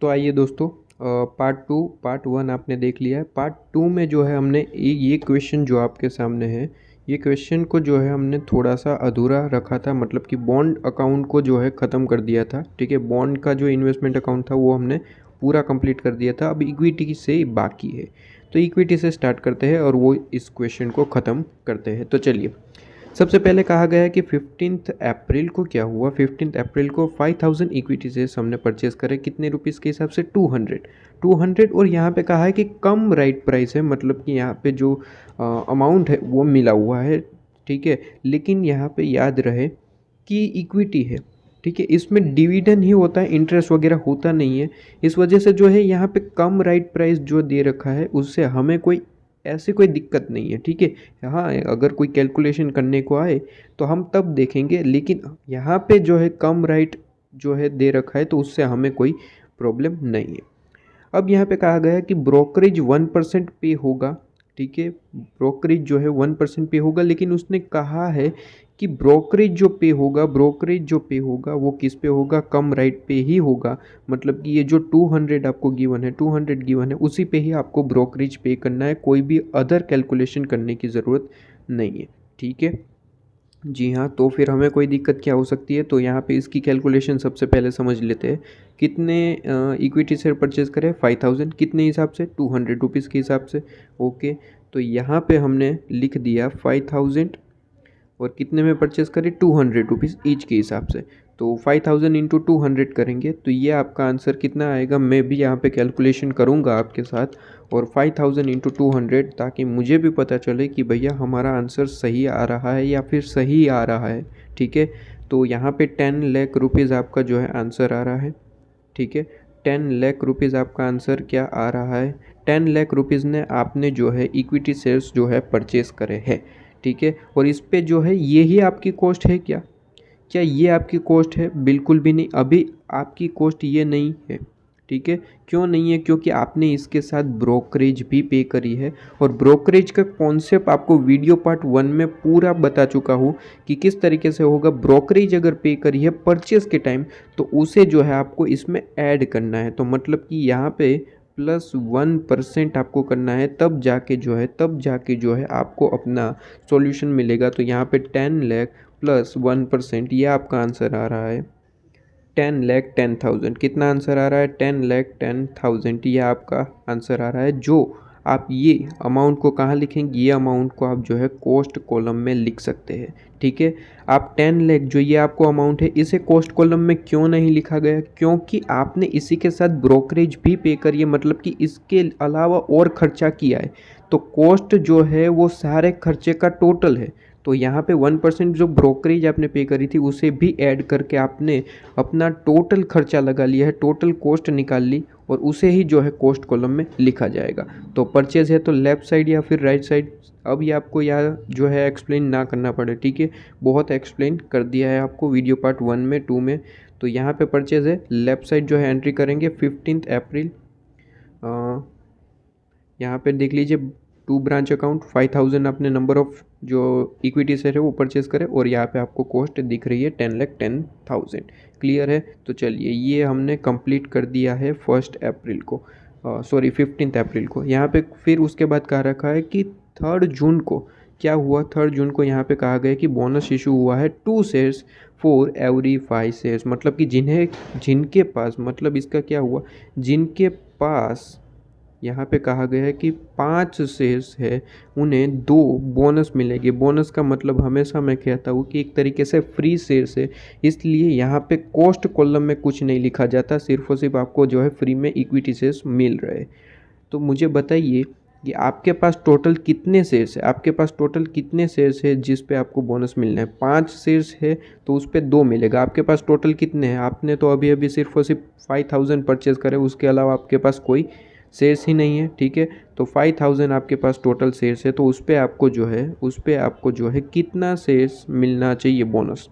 तो आइए दोस्तों, पार्ट वन आपने देख लिया है। पार्ट टू में जो है हमने ये क्वेश्चन जो आपके सामने है, ये क्वेश्चन को जो है हमने थोड़ा सा अधूरा रखा था, मतलब कि बॉन्ड अकाउंट को जो है ख़त्म कर दिया था। ठीक है, बॉन्ड का जो इन्वेस्टमेंट अकाउंट था वो हमने पूरा कंप्लीट कर दिया था। अब इक्विटी से बाकी है, तो इक्विटी से स्टार्ट करते हैं और वो इस क्वेश्चन को ख़त्म करते हैं। तो चलिए, सबसे पहले कहा गया है कि 15 अप्रैल को क्या हुआ। 15 अप्रैल को 5000 इक्विटी शेयर्स हमने परचेस करे, कितने रुपीज़ के हिसाब से, 200। और यहाँ पे कहा है कि कम राइट प्राइस है, मतलब कि यहाँ पे जो अमाउंट है वो मिला हुआ है। ठीक है, लेकिन यहाँ पे याद रहे कि इक्विटी है। ठीक है, इसमें डिविडेंड ही होता है, इंटरेस्ट वगैरह होता नहीं है। इस वजह से जो है यहाँ पे कम राइट प्राइस जो दे रखा है उससे हमें कोई ऐसी कोई दिक्कत नहीं है। ठीक है, हाँ, अगर कोई कैलकुलेशन करने को आए तो हम तब देखेंगे, लेकिन यहाँ पे जो है कम राइट जो है दे रखा है तो उससे हमें कोई प्रॉब्लम नहीं है। अब यहाँ पे कहा गया है कि ब्रोकरेज 1% पे होगा। ठीक है, ब्रोकरेज जो है 1% पे होगा, लेकिन उसने कहा है कि ब्रोकरेज जो पे होगा वो किस पे होगा, कम राइट पे ही होगा। मतलब कि ये जो 200 आपको गिवन है, 200 गिवन है, उसी पे ही आपको ब्रोकरेज पे करना है, कोई भी अदर कैलकुलेशन करने की ज़रूरत नहीं है। ठीक है जी हाँ, तो फिर हमें कोई दिक्कत क्या हो सकती है, तो यहाँ पे इसकी कैलकुलेशन सबसे पहले समझ लेते हैं। कितने इक्विटी शेयर परचेज करें, 5000, कितने हिसाब से, 200 रुपीज़ के हिसाब से। ओके, तो यहाँ पे हमने लिख दिया 5000 और कितने में परचेस करें, 200 रुपीज़ ईच के हिसाब से। तो 5000 इंटू 200 करेंगे तो ये आपका आंसर कितना आएगा, मैं भी यहाँ पे कैलकुलेशन करूँगा आपके साथ। और 5000 इंटू 200, ताकि मुझे भी पता चले कि भैया हमारा आंसर सही आ रहा है या फिर सही आ रहा है। ठीक है, तो यहाँ पे 10 लाख रुपीज़ आपका जो है आंसर आ रहा है। ठीक है, 10 लाख रुपीज़ आपका आंसर क्या आ रहा है, 10 लाख रुपीज़ ने आपने जो है इक्विटी शेयर्स जो है परचेस करे हैं। ठीक है, और इस पे जो है ये ही आपकी कॉस्ट है क्या, क्या ये आपकी कॉस्ट है, बिल्कुल भी नहीं, अभी आपकी कॉस्ट ये नहीं है। ठीक है, क्यों नहीं है, क्योंकि आपने इसके साथ ब्रोकरेज भी पे करी है। और ब्रोकरेज का कॉन्सेप्ट आपको वीडियो पार्ट 1 में पूरा बता चुका हूँ कि किस तरीके से होगा। ब्रोकरेज अगर पे करी है परचेस के टाइम तो उसे जो है आपको इसमें ऐड करना है, तो मतलब कि यहाँ पे +1% आपको करना है, तब जाके जो है आपको अपना सॉल्यूशन मिलेगा। तो यहाँ पे 10 लाख प्लस 1%, ये आपका आंसर आ रहा है 10,10,000। कितना आंसर आ रहा है, 10,10,000, ये आपका आंसर आ रहा है। जो आप ये अमाउंट को कहाँ लिखेंगे, ये अमाउंट को आप जो है कॉस्ट कॉलम में लिख सकते हैं। ठीक है, आप 10 लाख जो ये आपको अमाउंट है इसे कॉस्ट कॉलम में क्यों नहीं लिखा गया, क्योंकि आपने इसी के साथ ब्रोकरेज भी पे करी है, मतलब कि इसके अलावा और खर्चा किया है। तो कॉस्ट जो है वो सारे खर्चे का टोटल है। तो यहाँ पे 1% जो ब्रोकरेज आपने पे करी थी उसे भी ऐड करके आपने अपना टोटल खर्चा लगा लिया है, टोटल कॉस्ट निकाल ली और उसे ही जो है कॉस्ट कॉलम में लिखा जाएगा। तो परचेज है तो लेफ़्ट साइड या फिर राइट साइड, अब ये आपको यहाँ जो है एक्सप्लेन ना करना पड़े। ठीक है, बहुत एक्सप्लेन कर दिया है आपको वीडियो पार्ट 1 में, 2 में। तो यहाँ पे परचेज है, लेफ़्ट साइड जो है एंट्री करेंगे 15 अप्रैल। यहाँ पे देख लीजिए 2 ब्रांच अकाउंट, 5000 अपने नंबर ऑफ जो इक्विटी शेयर है वो परचेस करें, और यहाँ पे आपको कॉस्ट दिख रही है 10,10,000। क्लियर है, तो चलिए ये हमने कंप्लीट कर दिया है 15 अप्रैल को। यहाँ पे फिर उसके बाद कहा रखा है कि 3 जून को क्या हुआ। 3 जून को यहाँ पे कहा गया कि बोनस इशू हुआ है 2 शेयर्स फॉर एवरी 5 शेयर्स, मतलब कि जिनके पास, मतलब इसका क्या हुआ, जिनके पास यहाँ पे कहा गया है कि 5 शेयर्स है उन्हें 2 बोनस मिलेगी। बोनस का मतलब हमेशा मैं कहता हूँ कि एक तरीके से फ्री शेयर्स है, इसलिए यहाँ पे कॉस्ट कॉलम में कुछ नहीं लिखा जाता, सिर्फ और सिर्फ आपको जो है फ्री में इक्विटी शेयर्स मिल रहे। तो मुझे बताइए कि आपके पास टोटल कितने शेयर्स है, आपके पास टोटल कितने शेयर्स है जिस पे आपको बोनस मिलना है। 5 शेयर्स है तो उस पर 2 मिलेगा। आपके पास टोटल कितने हैं, आपने तो अभी अभी सिर्फ और सिर्फ 5000 परचेज करे, उसके अलावा आपके पास कोई शेयर्स ही नहीं है। ठीक है, तो 5000 आपके पास टोटल शेयर्स है, तो उस पर आपको जो है कितना शेयर्स मिलना चाहिए बोनस।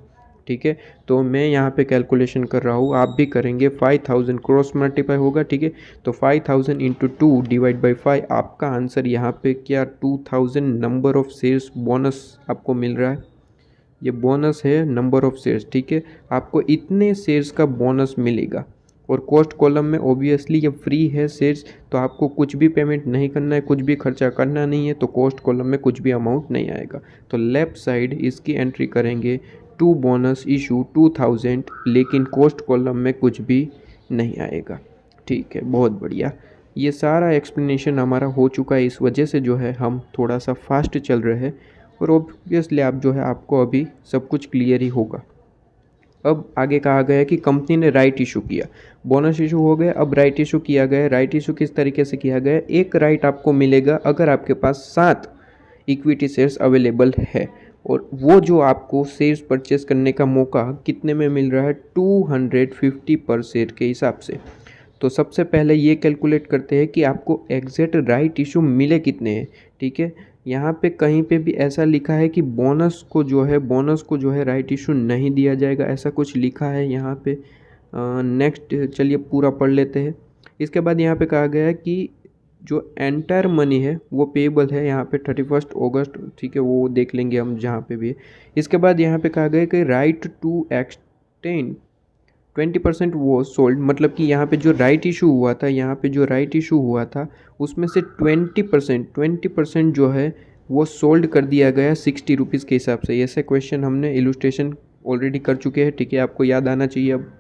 ठीक है, तो मैं यहाँ पे कैलकुलेशन कर रहा हूँ, आप भी करेंगे। 5000 क्रॉस मल्टीप्लाई होगा। ठीक है, तो 5000 इंटू 2 डिवाइड बाई 5, आपका आंसर यहाँ पे क्या, 2000 नंबर ऑफ शेयर्स बोनस आपको मिल रहा है। ये बोनस है नंबर ऑफ शेयर्स। ठीक है, आपको इतने शेयर्स का बोनस मिलेगा। और कॉस्ट कॉलम में ऑब्वियसली ये फ्री है शेयर्स, तो आपको कुछ भी पेमेंट नहीं करना है, कुछ भी खर्चा करना नहीं है, तो कॉस्ट कॉलम में कुछ भी अमाउंट नहीं आएगा। तो लेफ़्ट साइड इसकी एंट्री करेंगे टू बोनस इशू 2000, लेकिन कॉस्ट कॉलम में कुछ भी नहीं आएगा। ठीक है, बहुत बढ़िया। ये सारा एक्सप्लेनेशन हमारा हो चुका है, इस वजह से जो है हम थोड़ा सा फास्ट चल रहे हैं, और ऑब्वियसली आप जो है आपको अभी सब कुछ क्लियर ही होगा। अब आगे कहा गया है कि कंपनी ने राइट इशू किया, बोनस इशू हो गया, अब राइट इशू किया गया। राइट इशू किस तरीके से किया गया? एक राइट आपको मिलेगा अगर आपके पास 7 इक्विटी शेयर्स अवेलेबल है, और वो जो आपको शेयर्स परचेस करने का मौका कितने में मिल रहा है? 250 पर शेयर के हिसाब से। तो सबसे पहले ये कैलकुलेट करते हैं कि आपको एग्जैक्ट राइट इशू मिले कितने हैं। ठीक है, यहाँ पे कहीं पे भी ऐसा लिखा है कि बोनस को जो है राइट इशू नहीं दिया जाएगा, ऐसा कुछ लिखा है यहाँ पे। नेक्स्ट चलिए पूरा पढ़ लेते हैं। इसके बाद यहाँ पे कहा गया है कि जो एंटायर मनी है वो पेएबल है यहाँ पे 31 अगस्त। ठीक है, वो देख लेंगे हम जहाँ पे भी है। इसके बाद यहाँ पे कहा गया है कि राइट टू एक्सटेंड 20% वो सोल्ड, मतलब कि यहाँ पे जो राइट इशू हुआ था उसमें से 20% जो है वो सोल्ड कर दिया गया 60 रुपीज़ के हिसाब से। ऐसे क्वेश्चन हमने इलुस्ट्रेशन ऑलरेडी कर चुके हैं। ठीक है, आपको याद आना चाहिए अब।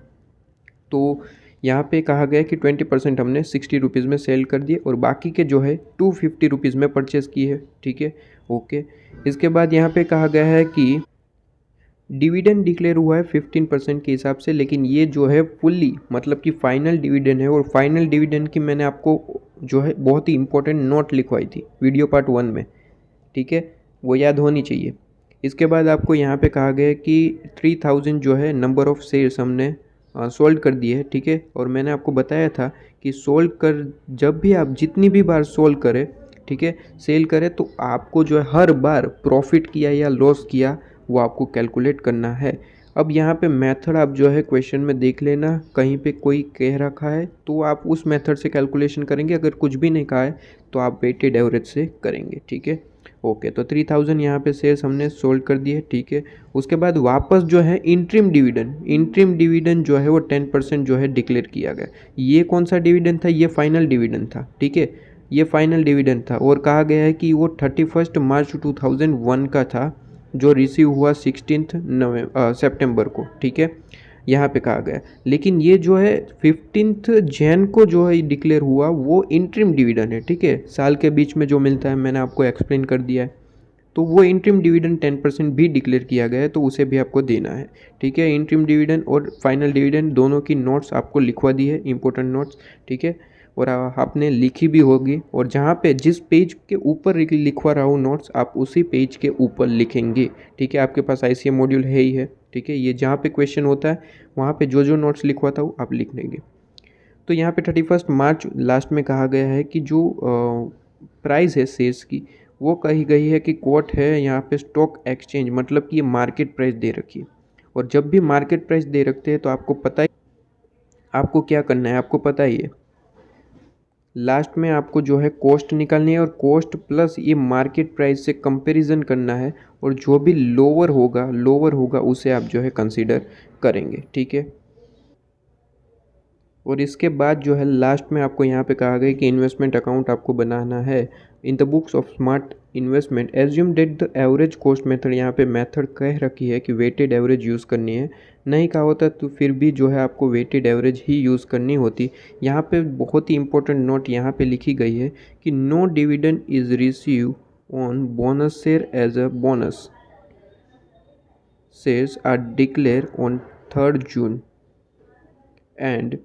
तो यहाँ पे कहा गया कि 20% हमने 60 रुपीज़ में सेल कर दिए, और बाकी के जो है 250 रुपीज़ में परचेज़ किए है। ठीक है, ओके। इसके बाद यहाँ पे कहा गया है कि डिविडेंड डिक्लेयर हुआ है 15% के हिसाब से, लेकिन ये जो है फुल्ली मतलब कि फाइनल डिविडेंड है, और फाइनल डिविडेंड की मैंने आपको जो है बहुत ही इंपॉर्टेंट नोट लिखवाई थी वीडियो पार्ट 1 में। ठीक है, वो याद होनी चाहिए। इसके बाद आपको यहाँ पे कहा गया है कि 3000 जो है नंबर ऑफ़ शेयर्स हमने सोल्ड कर दिए है। ठीक है, और मैंने आपको बताया था कि सोल्ड कर जब भी आप जितनी भी बार सोल्ड करें, ठीक है, सेल करें, तो आपको जो है हर बार प्रॉफिट किया या लॉस किया वो आपको कैलकुलेट करना है। अब यहाँ पे मेथड आप जो है क्वेश्चन में देख लेना, कहीं पे कोई कह रखा है तो आप उस मेथड से कैलकुलेशन करेंगे, अगर कुछ भी नहीं कहा है तो आप वेटेड एवरेज से करेंगे। ठीक है, ओके। तो 3000 यहाँ पे शेयर्स हमने सोल्ड कर दिए। ठीक है, उसके बाद वापस जो है इंट्रीम डिविडेंड जो है वो 10% जो है डिक्लेयर किया गया। ये कौन सा डिविडेंड था? ये फाइनल डिविडेंड था। ठीक है, ये फाइनल डिविडेंड था, और कहा गया है कि वो 31 मार्च 2001 का था, जो रिसीव हुआ 16 सितंबर को। ठीक है, यहाँ पे कहा गया, लेकिन ये जो है 15 जैन को जो है डिक्लेयर हुआ वो इंट्रीम डिविडेंड है। ठीक है, साल के बीच में जो मिलता है, मैंने आपको एक्सप्लेन कर दिया है। तो वो इंट्रीम डिविडेंड 10% भी डिक्लेयर किया गया है, तो उसे भी आपको देना है। ठीक है, इंट्रीम डिविडेंड और फाइनल डिविडेंड दोनों की नोट्स आपको लिखवा दी है, इंपॉर्टेंट नोट्स। ठीक है, और आपने लिखी भी होगी, और जहाँ पे जिस पेज के ऊपर लिखवा रहा हूँ नोट्स, आप उसी पेज के ऊपर लिखेंगे। ठीक है, आपके पास ICA मॉड्यूल है ही है। ठीक है, ये जहाँ पे क्वेश्चन होता है वहाँ पे जो जो नोट्स लिखवाता हूँ आप लिख लेंगे। तो यहाँ पे 31 मार्च लास्ट में कहा गया है कि जो प्राइस है शेयर्स की वो कही गई है कि कोट है यहाँ पे स्टॉक एक्सचेंज, मतलब कि ये मार्केट प्राइस दे रखी है। और जब भी मार्केट प्राइस दे रखते हैं तो आपको पता ही आपको क्या करना है, आपको पता ही है। लास्ट में आपको जो है कॉस्ट निकालनी है, और कॉस्ट प्लस ये मार्केट प्राइस से कंपैरिजन करना है, और जो भी लोअर होगा उसे आप जो है कंसीडर करेंगे। ठीक है, और इसके बाद जो है लास्ट में आपको यहाँ पे कहा गया कि इन्वेस्टमेंट अकाउंट आपको बनाना है। In the books of smart investment assume date the average cost method, यहाँ पे मेथड कह रखी है कि वेटेड एवरेज यूज़ करनी है। नहीं कहा होता तो फिर भी जो है आपको वेटेड एवरेज ही यूज़ करनी होती। यहाँ पे बहुत ही इंपॉर्टेंट नोट यहाँ पे लिखी गई है कि no dividend is receive on bonus share as a bonus shares are declare on 3 June and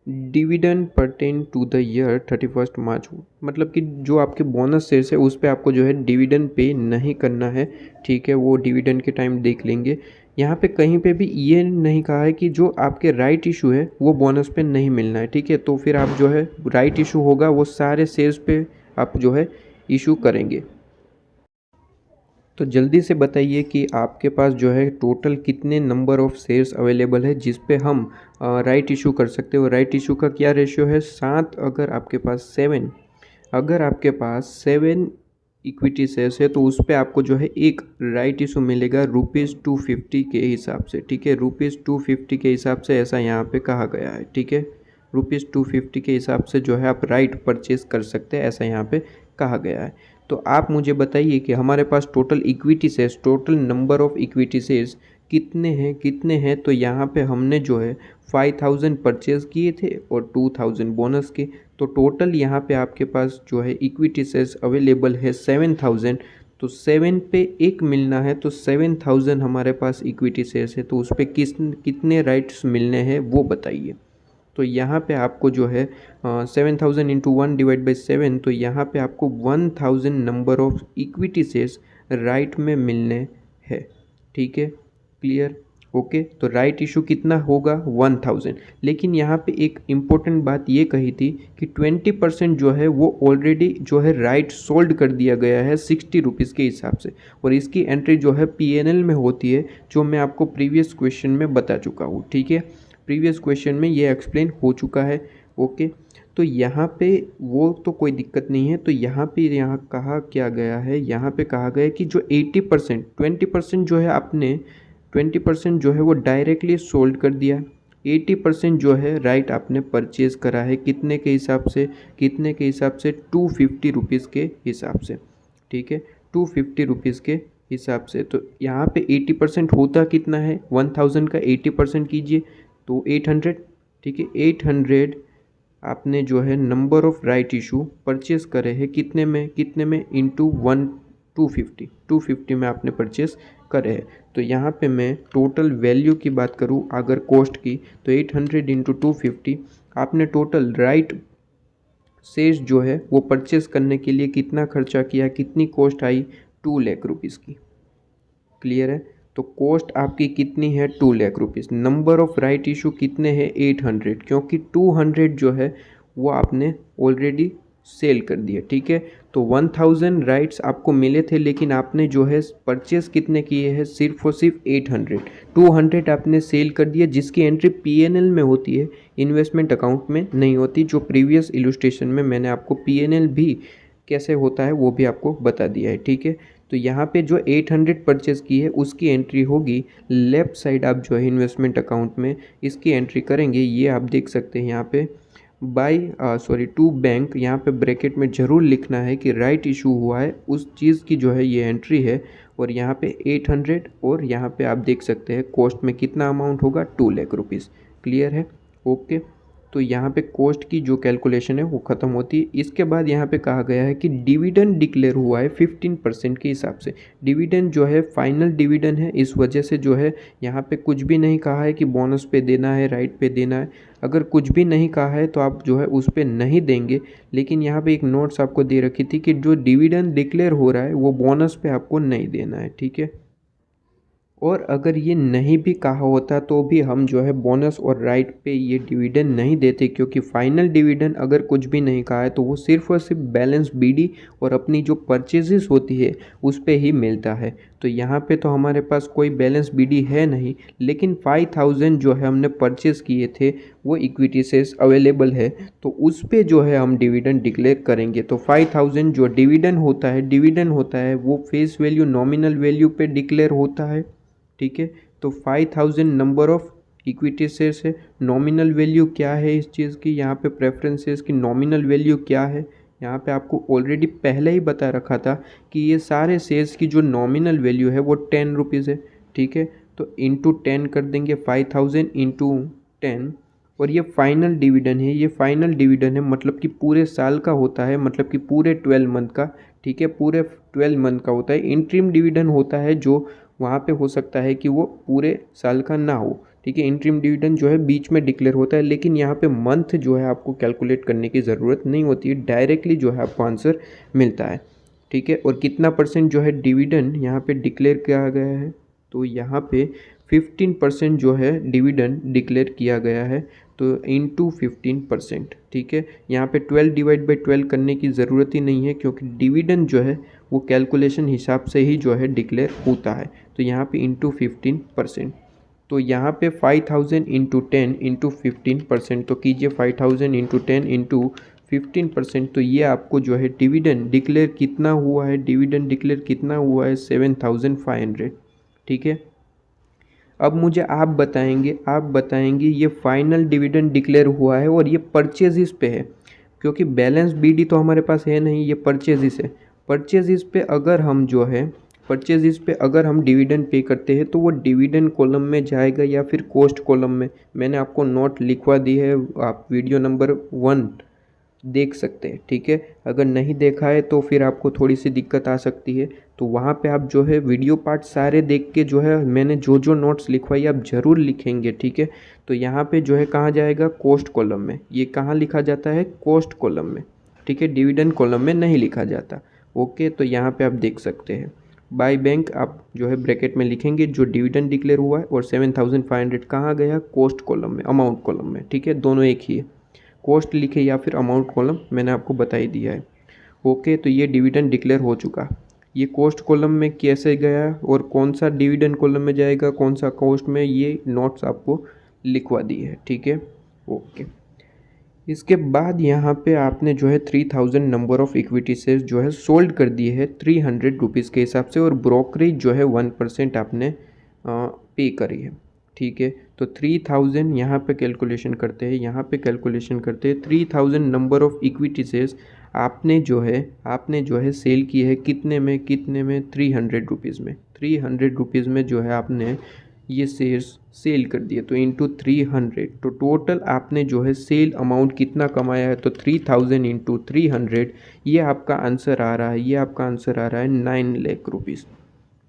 dividend pertain to the year 31 March, मतलब कि जो आपके बोनस शेयर्स है उस पर आपको जो है डिविडेंड पे नहीं करना है। ठीक है, वो डिविडेंड के टाइम देख लेंगे। यहाँ पे कहीं पे भी ये नहीं कहा है कि जो आपके राइट इशू है वो बोनस पे नहीं मिलना है। ठीक है, तो फिर आप जो है राइट इशू होगा वो सारे शेयर्स पे आप जो है इशू करेंगे। तो जल्दी से बताइए कि आपके पास जो है टोटल कितने नंबर ऑफ़ शेयर्स अवेलेबल है जिस पे हम राइट इशू कर सकते हो। राइट इशू का क्या रेशियो है? 7। अगर आपके पास 7 इक्विटी शेयर्स है तो उस पर आपको जो है एक राइट इशू मिलेगा ₹250 के हिसाब से, ठीक है। ₹250 के हिसाब से ऐसा यहाँ पे कहा गया है, ठीक है। ₹250 के हिसाब से जो है आप राइट परचेज कर सकते हैं, ऐसा यहाँ पे कहा गया है। तो आप मुझे बताइए कि हमारे पास total equity shares, total number of equity shares कितने हैं। तो यहाँ पे हमने जो है 5000 परचेज किए थे और 2000 बोनस के, तो टोटल यहाँ पे आपके पास जो है इक्विटी शेयर्स अवेलेबल है 7000। तो 7 पे 1 मिलना है, तो 7000 हमारे पास इक्विटी शेयर्स है, तो उस पर कितने राइट्स मिलने हैं वो बताइए। तो यहाँ पे आपको जो है 7000 इंटू 1/7, तो यहाँ पे आपको 1000 number of equity shares right में मिलने हैं, ठीक है। Clear, okay. तो राइट इशू कितना होगा 1000। लेकिन यहाँ पे एक इम्पोर्टेंट बात ये कही थी कि 20% जो है वो ऑलरेडी जो है राइट सोल्ड कर दिया गया है 60 रुपीज़ के हिसाब से, और इसकी एंट्री जो है PNL में होती है, जो मैं आपको प्रीवियस क्वेश्चन में बता चुका हूँ, ठीक है। प्रीवियस क्वेश्चन में ये एक्सप्लेन हो चुका है, ओके। तो यहाँ पे वो तो कोई दिक्कत नहीं है। तो यहाँ पे यहाँ कहा क्या गया है, यहाँ पे कहा गया है कि जो 80% 20% जो है आपने 20% जो है वो डायरेक्टली सोल्ड कर दिया, 80% जो है राइट आपने परचेज़ करा है, कितने के हिसाब से 250 रुपीज़ के हिसाब से, ठीक है। 250 रुपीज़ के हिसाब से। तो यहाँ पे 80% होता कितना है, 1000 का 80% कीजिए तो 800, ठीक है। 800 आपने जो है number of right issue purchase करे हैं कितने में इंटू 250 में आपने परचेज़ करे हैं। तो यहाँ पे मैं टोटल वैल्यू की बात करूँ अगर कॉस्ट की, तो 800 इंटू 250 आपने टोटल राइट शेयर्स जो है वो परचेज़ करने के लिए कितना खर्चा किया, कितनी कॉस्ट आई 2 लाख रुपीज़ की। क्लियर है। तो कॉस्ट आपकी कितनी है 2 lakh rupees. Number of right issue कितने हैं 800, क्योंकि 200 जो है वो आपने ऑलरेडी सेल कर दिया, ठीक है। तो 1000 राइट्स आपको मिले थे, लेकिन आपने जो है परचेस कितने किए हैं, सिर्फ और सिर्फ 800। 200 आपने सेल कर दिया, जिसकी एंट्री PNL में होती है, इन्वेस्टमेंट अकाउंट में नहीं होती। जो प्रीवियस इलस्ट्रेशन में मैंने आपको PNL भी कैसे होता है वो भी आपको बता दिया है, ठीक है। तो यहाँ पे जो 800 परचेज़ की है उसकी एंट्री होगी लेफ़्ट साइड, आप जो है इन्वेस्टमेंट अकाउंट में इसकी एंट्री करेंगे। ये आप देख सकते हैं यहाँ पे टू बैंक, यहाँ पे ब्रैकेट में ज़रूर लिखना है कि राइट इशू हुआ है उस चीज़ की जो है ये एंट्री है। और यहाँ पे 800 और यहाँ पे आप देख सकते हैं कॉस्ट में कितना अमाउंट होगा 2 लाख रुपीज़। क्लियर है, ओके। तो यहाँ पे कॉस्ट की जो कैलकुलेशन है वो ख़त्म होती है। इसके बाद यहाँ पे कहा गया है कि डिविडेंड डिक्लेयर हुआ है 15% के हिसाब से। डिविडेंड जो है फाइनल डिविडेंड है, इस वजह से जो है यहाँ पे कुछ भी नहीं कहा है कि बोनस पे देना है, राइट पे देना है। अगर कुछ भी नहीं कहा है तो आप जो है उस पर नहीं देंगे। लेकिन यहाँ पे एक नोट्स आपको दे रखी थी कि जो डिविडेंड डिक्लेयर हो रहा है वो बोनस पे आपको नहीं देना है, ठीक है। और अगर ये नहीं भी कहा होता तो भी हम जो है बोनस और राइट पे ये डिविडेंड नहीं देते, क्योंकि फाइनल डिविडेंड अगर कुछ भी नहीं कहा है तो वो सिर्फ और सिर्फ बैलेंस BD और अपनी जो परचेजेस होती है उस पे ही मिलता है। तो यहाँ पे तो हमारे पास कोई बैलेंस BD है नहीं, लेकिन 5000 जो है हमने परचेज़ किए थे वो इक्विटी शेयर्स अवेलेबल है, तो उस पे जो है हम डिविडेंड डिक्लेयर करेंगे। तो 5000 जो डिविडेंड होता है वो फेस वैल्यू नॉमिनल वैल्यू पे डिक्लेयर होता है, ठीक है। तो 5000 नंबर ऑफ इक्विटी शेयर्स है। नॉमिनल वैल्यू क्या है इस चीज़ की, यहाँ पे प्रेफरेंसेस की नॉमिनल वैल्यू क्या है, यहाँ पे आपको ऑलरेडी पहले ही बता रखा था कि ये सारे शेयर्स की जो नॉमिनल वैल्यू है वो 10 रुपीज़ है, ठीक है। तो इंटू 10 कर देंगे, 5000 इंटू 10, और ये फाइनल डिविडेंड है। ये फाइनल डिविडेंड है मतलब कि पूरे साल का होता है, मतलब कि पूरे 12 मंथ का, ठीक है। पूरे 12 मंथ का होता है। इंटरिम डिविडेंड होता है जो वहाँ पे हो सकता है कि वो पूरे साल का ना हो, ठीक है। इंटरिम डिविडेंड जो है बीच में डिक्लेयर होता है, लेकिन यहाँ पे मंथ जो है आपको कैलकुलेट करने की ज़रूरत नहीं होती है, डायरेक्टली जो है आपको आंसर मिलता है, ठीक है। और कितना परसेंट जो है डिविडेंड यहाँ पे डिक्लेयर किया गया है, तो यहाँ पे 15% जो है डिविडेंड डिक्लेयर किया गया है, तो इंटू 15%, ठीक है। यहाँ पे 12/12 करने की ज़रूरत ही नहीं है, क्योंकि डिविडेंड जो है वो कैलकुलेशन हिसाब से ही जो है डिक्लेयर होता है। तो यहाँ पे इंटू 15%, तो यहाँ पे 5000 इंटू 10 इंटू 15%, तो कीजिए 5000 इंटू 10 इंटू 15%, तो ये आपको जो है डिविडेंड डिक्लेयर कितना हुआ है, डिविडेंड डिक्लेयर कितना हुआ है 7,500। ठीक है, अब मुझे आप बताएंगे ये फाइनल डिविडेंड डिक्लेयर हुआ है और ये परचेजिस पे है, क्योंकि बैलेंस बीडी तो हमारे पास है नहीं, ये परचेजिस है। परचेजिस पे अगर हम जो है परचेजिस पे अगर हम डिविडेंड पे करते हैं तो वो डिविडेंड कॉलम में जाएगा या फिर कॉस्ट कॉलम में। मैंने आपको नोट लिखवा दी है, आप वीडियो नंबर 1 देख सकते हैं। ठीक है, अगर नहीं देखा है तो फिर आपको थोड़ी सी दिक्कत आ सकती है, तो वहाँ पे आप जो है वीडियो पार्ट सारे देख के जो है मैंने जो जो नोट्स लिखवाई आप ज़रूर लिखेंगे। ठीक है, तो यहाँ पे जो है कहाँ जाएगा, कॉस्ट कॉलम में। ये कहाँ लिखा जाता है, कॉस्ट कॉलम में। ठीक है, डिविडेंड कॉलम में नहीं लिखा जाता। ओके, तो यहाँ पे आप देख सकते हैं बाय बैंक आप जो है ब्रैकेट में लिखेंगे जो डिविडेंड डिक्लेयर हुआ है, और 7,500 कहाँ गया, कॉस्ट कॉलम में, अमाउंट कॉलम में। ठीक है, दोनों एक ही है, कॉस्ट लिखे या फिर अमाउंट कॉलम, मैंने आपको बता ही दिया है। ओके, तो ये डिविडेंड डिक्लेयर हो चुका। ये कॉस्ट कॉलम में कैसे गया और कौन सा डिविडेंड कॉलम में जाएगा, कौन सा कॉस्ट में, ये नोट्स आपको लिखवा दी है। ठीक है, ओके। इसके बाद यहाँ पे आपने जो है 3,000 नंबर ऑफ़ इक्विटी शेयर्स जो है सोल्ड कर दिए है 300 रुपीज़ के हिसाब से, और ब्रोकरेज जो है 1% आपने पे करी है। ठीक है, तो 3,000 यहाँ पे कैलकुलेशन करते हैं, 3,000 नंबर ऑफ़ इक्विटी शेयर्स आपने जो है सेल की है कितने में 300 रुपीज़ में। 300 रुपीज़ में जो है आपने ये शेयर्स सेल कर दिए, तो इंटू 300, तो टोटल आपने जो है सेल अमाउंट कितना कमाया है, तो 3,000 इंटू 300, ये आपका आंसर आ रहा है 9 लाख रुपीज़।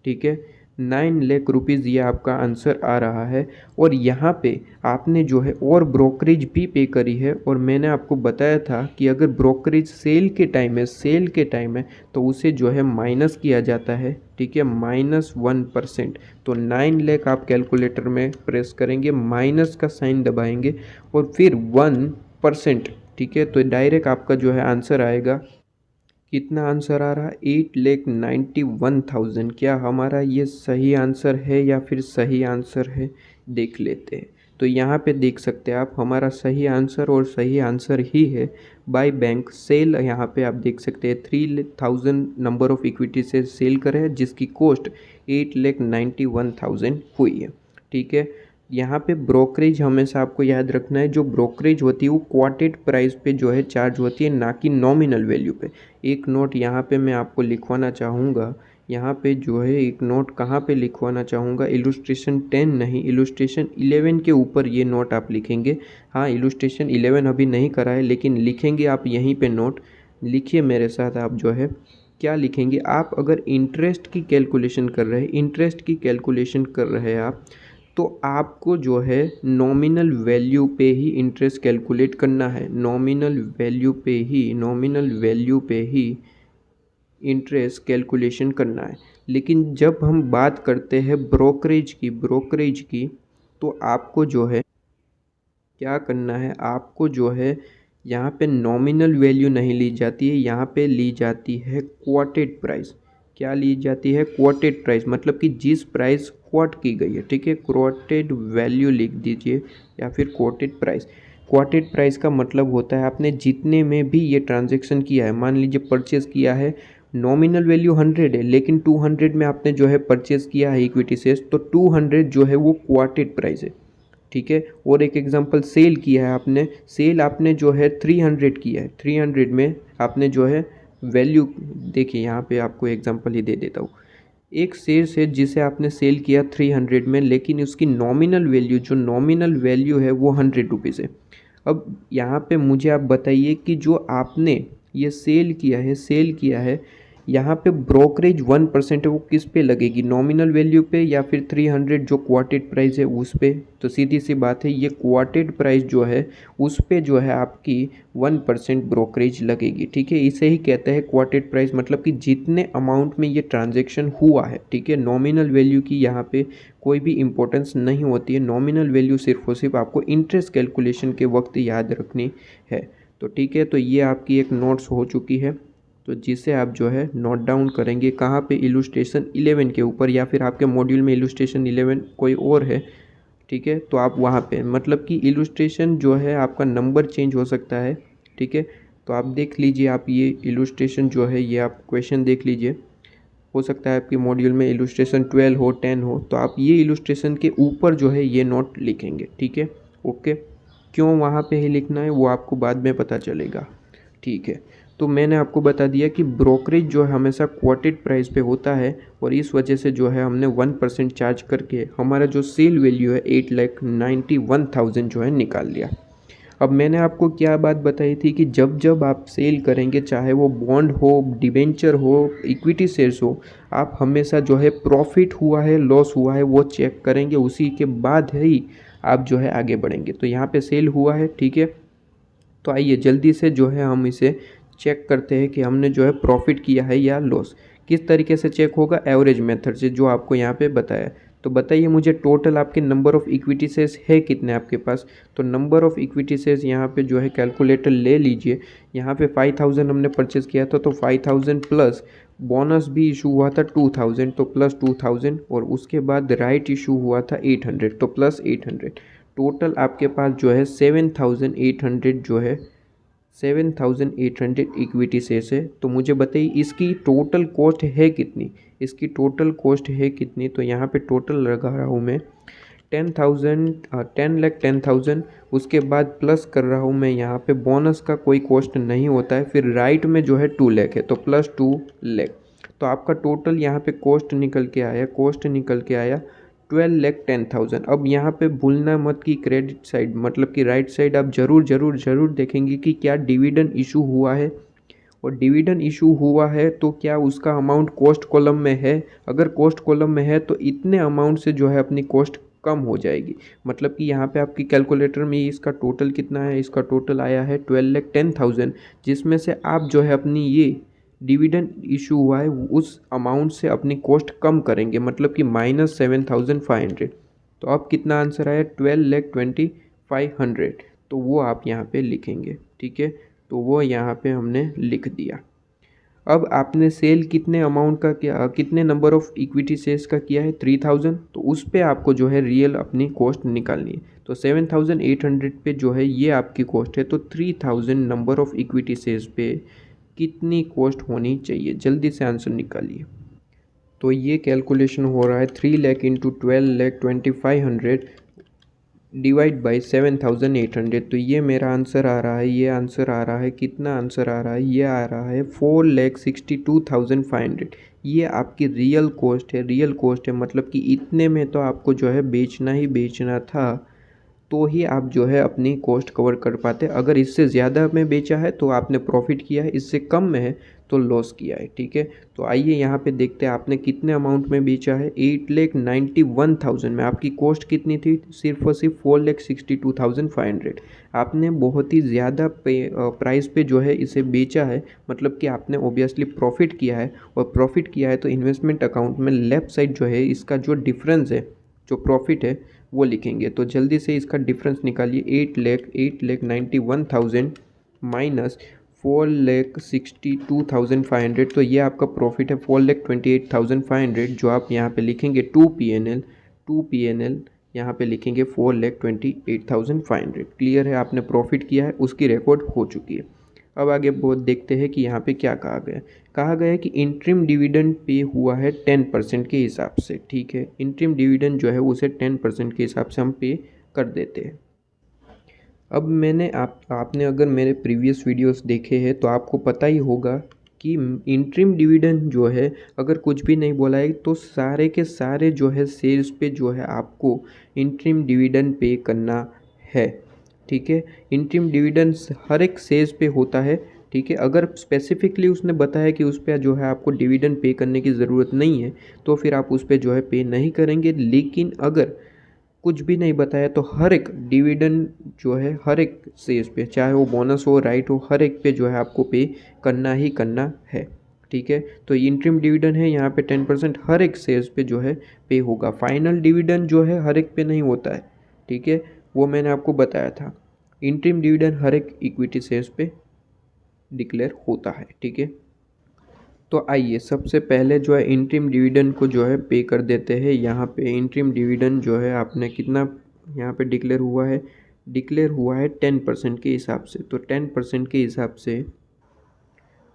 ठीक है, 9 लाख रुपीज़ ये आपका आंसर आ रहा है। और यहाँ पे आपने जो है और ब्रोकरेज भी पे करी है, और मैंने आपको बताया था कि अगर ब्रोकरेज सेल के टाइम है तो उसे जो है माइनस किया जाता है। ठीक है, -1%, तो 9 लाख आप कैलकुलेटर में प्रेस करेंगे, माइनस का साइन दबाएंगे और फिर 1%। ठीक है, तो डायरेक्ट आपका जो है आंसर आएगा, कितना आंसर आ रहा है, 8,91,000। क्या हमारा ये सही आंसर है या फिर सही आंसर है, देख लेते हैं। तो यहाँ पे देख सकते हैं आप हमारा सही आंसर, और सही आंसर ही है बाय बैंक सेल। यहाँ पे आप देख सकते हैं 3,000 नंबर ऑफ़ इक्विटी से सेल करे है जिसकी कॉस्ट 8,91,000 हुई है। ठीक है, यहाँ पे ब्रोकरेज हमेशा आपको याद रखना है, जो ब्रोकरेज होती है वो क्वाटेड प्राइस पे जो है चार्ज होती है, ना कि नॉमिनल वैल्यू पे। एक नोट यहाँ पे मैं आपको लिखवाना चाहूँगा, यहाँ पे जो है एक नोट कहाँ पे लिखवाना चाहूँगा, इलुस्ट्रेशन 10 नहीं, इलुस्ट्रेशन 11 के ऊपर ये नोट आप लिखेंगे। हाँ, इलुस्ट्रेशन 11 अभी नहीं करा है, लेकिन लिखेंगे आप यहीं पे नोट। लिखिए मेरे साथ, आप जो है क्या लिखेंगे, आप अगर इंटरेस्ट की कैलकुलेशन कर रहे हैं आप, तो आपको जो है नॉमिनल वैल्यू पे ही इंटरेस्ट कैलकुलेट करना है, नॉमिनल वैल्यू पे ही इंटरेस्ट कैलकुलेशन करना है। लेकिन जब हम बात करते हैं ब्रोकरेज की, तो आपको जो है क्या करना है, आपको जो है यहाँ पे नॉमिनल वैल्यू नहीं ली जाती है, यहाँ पे ली जाती है क्वोटेड प्राइस। क्या ली जाती है, क्वोटेड प्राइस, मतलब कि जिस प्राइस क्वोट की गई है। ठीक है, क्वोटेड वैल्यू लिख दीजिए या फिर क्वोटेड प्राइस। क्वोटेड प्राइस का मतलब होता है आपने जितने में भी ये ट्रांजैक्शन किया है, मान लीजिए परचेज़ किया है, नॉमिनल वैल्यू 100 है, लेकिन 200 में आपने जो है परचेज़ किया है इक्विटी शेयर्स, तो 200 जो है वो क्वोटेड प्राइस है। ठीक है, और एक एग्जांपल सेल किया है आपने जो है 300 किया है, 300 में आपने जो है वैल्यू, देखिए यहाँ पे आपको एग्जांपल ही दे देता हूँ। एक शेयर है जिसे आपने सेल किया 300 में, लेकिन उसकी नॉमिनल वैल्यू है वो 100 रुपीज़ है। अब यहाँ पे मुझे आप बताइए कि जो आपने ये सेल किया है, यहाँ पे ब्रोकरेज 1% है, वो किस पे लगेगी, नॉमिनल वैल्यू पे या फिर 300 जो क्वोटेड प्राइस है उस पे। तो सीधी सी बात है, ये क्वोटेड प्राइस जो है उस पे जो है आपकी 1% ब्रोकरेज लगेगी। ठीक है, इसे ही कहते हैं क्वोटेड प्राइस, मतलब कि जितने अमाउंट में ये ट्रांजेक्शन हुआ है। ठीक है, नॉमिनल वैल्यू की यहाँ पे कोई भी इंपॉर्टेंस नहीं होती है, नॉमिनल वैल्यू सिर्फ और सिर्फ आपको इंटरेस्ट कैलकुलेशन के वक्त याद रखनी है। तो ठीक है, तो ये आपकी एक नोट्स हो चुकी है, तो जिसे आप जो है नोट डाउन करेंगे कहाँ पे, इलुस्ट्रेशन 11 के ऊपर, या फिर आपके मॉड्यूल में इलुस्ट्रेशन 11 कोई और है। ठीक है, तो आप वहाँ पे, मतलब कि इलुस्ट्रेशन जो है आपका नंबर चेंज हो सकता है। ठीक है, तो आप देख लीजिए, आप ये इलुस्ट्रेशन जो है ये आप क्वेश्चन देख लीजिए। हो सकता है आपके मॉड्यूल में इलुस्ट्रेशन 12 हो, 10 हो, तो आप ये इलुस्ट्रेशन के ऊपर जो है ये नोट लिखेंगे, ठीक है। ओके, क्यों वहाँ पे ही लिखना है वो आपको बाद में पता चलेगा, ठीक है। तो मैंने आपको बता दिया कि ब्रोकरेज जो है हमेशा क्वोटेड प्राइस पे होता है, और इस वजह से जो है हमने 1% चार्ज करके हमारा जो सेल वैल्यू है 8,91,000 जो है निकाल लिया। अब मैंने आपको क्या बात बताई थी कि जब जब आप सेल करेंगे, चाहे वो बॉन्ड हो, डिबेंचर हो, इक्विटी शेयर्स हो, आप हमेशा जो है प्रॉफिट हुआ है, लॉस हुआ है, वो चेक करेंगे, उसी के बाद ही आप जो है आगे बढ़ेंगे। तो यहाँ पे सेल हुआ है, ठीक है। तो आइए जल्दी से जो है हम इसे चेक करते हैं कि हमने जो है प्रॉफिट किया है या लॉस। किस तरीके से चेक होगा? एवरेज मेथड से, जो आपको यहाँ पे बताया। तो बताइए मुझे टोटल आपके नंबर ऑफ़ इक्विटी शेयर्स है कितने आपके पास। तो नंबर ऑफ़ इक्विटी शेयर्स यहाँ पे जो है कैलकुलेटर ले लीजिए। यहाँ पे 5000 हमने परचेज़ किया था, तो 5000 प्लस बोनस भी इशू हुआ था 2000, तो प्लस 2000, और उसके बाद राइट इशू हुआ था 800, तो प्लस 800। टोटल आपके पास जो है 7800 जो है 7800 इक्विटी शेयर्स है। तो मुझे बताइए इसकी टोटल कॉस्ट है कितनी, इसकी टोटल कॉस्ट है कितनी। तो यहाँ पे टोटल लगा रहा हूँ मैं 10,10,10,000। उसके बाद प्लस कर रहा हूँ मैं यहाँ पे, बोनस का कोई कॉस्ट नहीं होता है। फिर राइट में जो है 2 लाख है, तो प्लस 2 लाख। तो आपका टोटल यहाँ पे कॉस्ट निकल के आया, 12,10,000। अब यहाँ पे भूलना मत कि क्रेडिट साइड मतलब कि राइट साइड आप ज़रूर देखेंगे कि क्या डिविडेंड इशू हुआ है, और डिविडेंड इशू हुआ है तो क्या उसका अमाउंट कॉस्ट कॉलम में है। अगर कॉस्ट कॉलम में है तो इतने अमाउंट से जो है अपनी कॉस्ट कम हो जाएगी। मतलब कि यहाँ पे आपकी कैलकुलेटर में इसका टोटल कितना है, इसका टोटल आया है 12,10,000, जिसमें से आप जो है अपनी ये डिविडेंड इशू हुआ है उस अमाउंट से अपनी कॉस्ट कम करेंगे, मतलब कि -7,500। तो अब कितना आंसर आया? 12,25,100। तो वो आप यहाँ पे लिखेंगे, ठीक है। तो वो यहाँ पे हमने लिख दिया। अब आपने सेल कितने अमाउंट का किया, कितने नंबर ऑफ़ इक्विटी शेयर्स का किया है? 3000। तो उस पे आपको जो है रियल अपनी कॉस्ट निकालनी है। तो 7800 पे जो है ये आपकी कॉस्ट है। तो 3000 नंबर ऑफ़ इक्विटी शेयर्स पे कितनी कॉस्ट होनी चाहिए? जल्दी से आंसर निकालिए। तो ये कैलकुलेशन हो रहा है 3 लाख इंटू 12,25,100 डिवाइड बाई 7,800। तो ये मेरा आंसर आ रहा है, ये आंसर आ रहा है, कितना आंसर आ रहा है? ये आ रहा है 4,62,500। ये आपकी रियल कॉस्ट है, रियल कॉस्ट है, मतलब कि इतने में तो आपको जो है बेचना ही बेचना था, तो ही आप जो है अपनी कॉस्ट कवर कर पाते। अगर इससे ज़्यादा में बेचा है तो आपने प्रॉफिट किया है, इससे कम में है तो लॉस किया है, ठीक है। तो आइए यहाँ पे देखते हैं आपने कितने अमाउंट में बेचा है। 8,91,000 में आपकी कॉस्ट कितनी थी? सिर्फ और सिर्फ 4,62,500। आपने बहुत ही ज़्यादा प्राइस पे जो है इसे बेचा है, मतलब कि आपने ओबियसली प्रॉफिट किया है। और प्रॉफिट किया है तो इन्वेस्टमेंट अकाउंट में लेफ़्ट साइड जो है इसका जो डिफरेंस है, जो प्रॉफिट है वो लिखेंगे। तो जल्दी से इसका डिफरेंस निकालिए। 8,91,000 माइनस 4,62,500। तो ये आपका प्रॉफिट है 4,28,500, जो आप यहाँ पे लिखेंगे 2 PNL यहाँ पे लिखेंगे 4,28,500। क्लियर है, आपने प्रॉफिट किया है, उसकी रिकॉर्ड हो चुकी है। अब आगे बहुत देखते हैं कि यहाँ पे क्या कहा गया है। कहा गया है कि इंटरिम डिविडेंड पे हुआ है 10% के हिसाब से, ठीक है। इंटरिम डिविडेंड जो है उसे 10% के हिसाब से हम पे कर देते हैं। अब मैंने आपने अगर मेरे प्रीवियस वीडियोस देखे हैं तो आपको पता ही होगा कि इंटरिम डिविडेंड जो है अगर कुछ भी नहीं बोला है तो सारे के सारे जो है शेयर्स पे जो है आपको इंटरिम डिविडेंड पे करना है, ठीक है। इंटरिम डिविडेंड्स हर एक शेयर्स पे होता है, ठीक है। अगर स्पेसिफिकली उसने बताया कि उस पर जो है आपको डिविडेंड पे करने की ज़रूरत नहीं है तो फिर आप उस पर जो है पे नहीं करेंगे। लेकिन अगर कुछ भी नहीं बताया तो हर एक डिविडेंड जो है हर एक शेयर्स पे, चाहे वो बोनस हो, राइट हो, हर एक पे जो है आपको पे करना ही करना है, ठीक है। तो इंटरिम डिविडेंड है यहाँ पे 10%, हर एक शेयर्स पे जो है पे होगा। फाइनल डिविडेंड जो है हर एक पे नहीं होता है, ठीक है, वो मैंने आपको बताया था। इंटरिम डिविडेंड हर एक इक्विटी शेयर्स पे डिक्लेयर होता है, ठीक है। तो आइए सबसे पहले जो है इंटरिम डिविडेंड को जो है पे कर देते हैं। यहाँ पे इंटरिम डिविडेंड जो है आपने कितना यहाँ पे डिक्लेयर हुआ है डिक्लेयर हुआ है 10% के हिसाब से। तो 10% के हिसाब से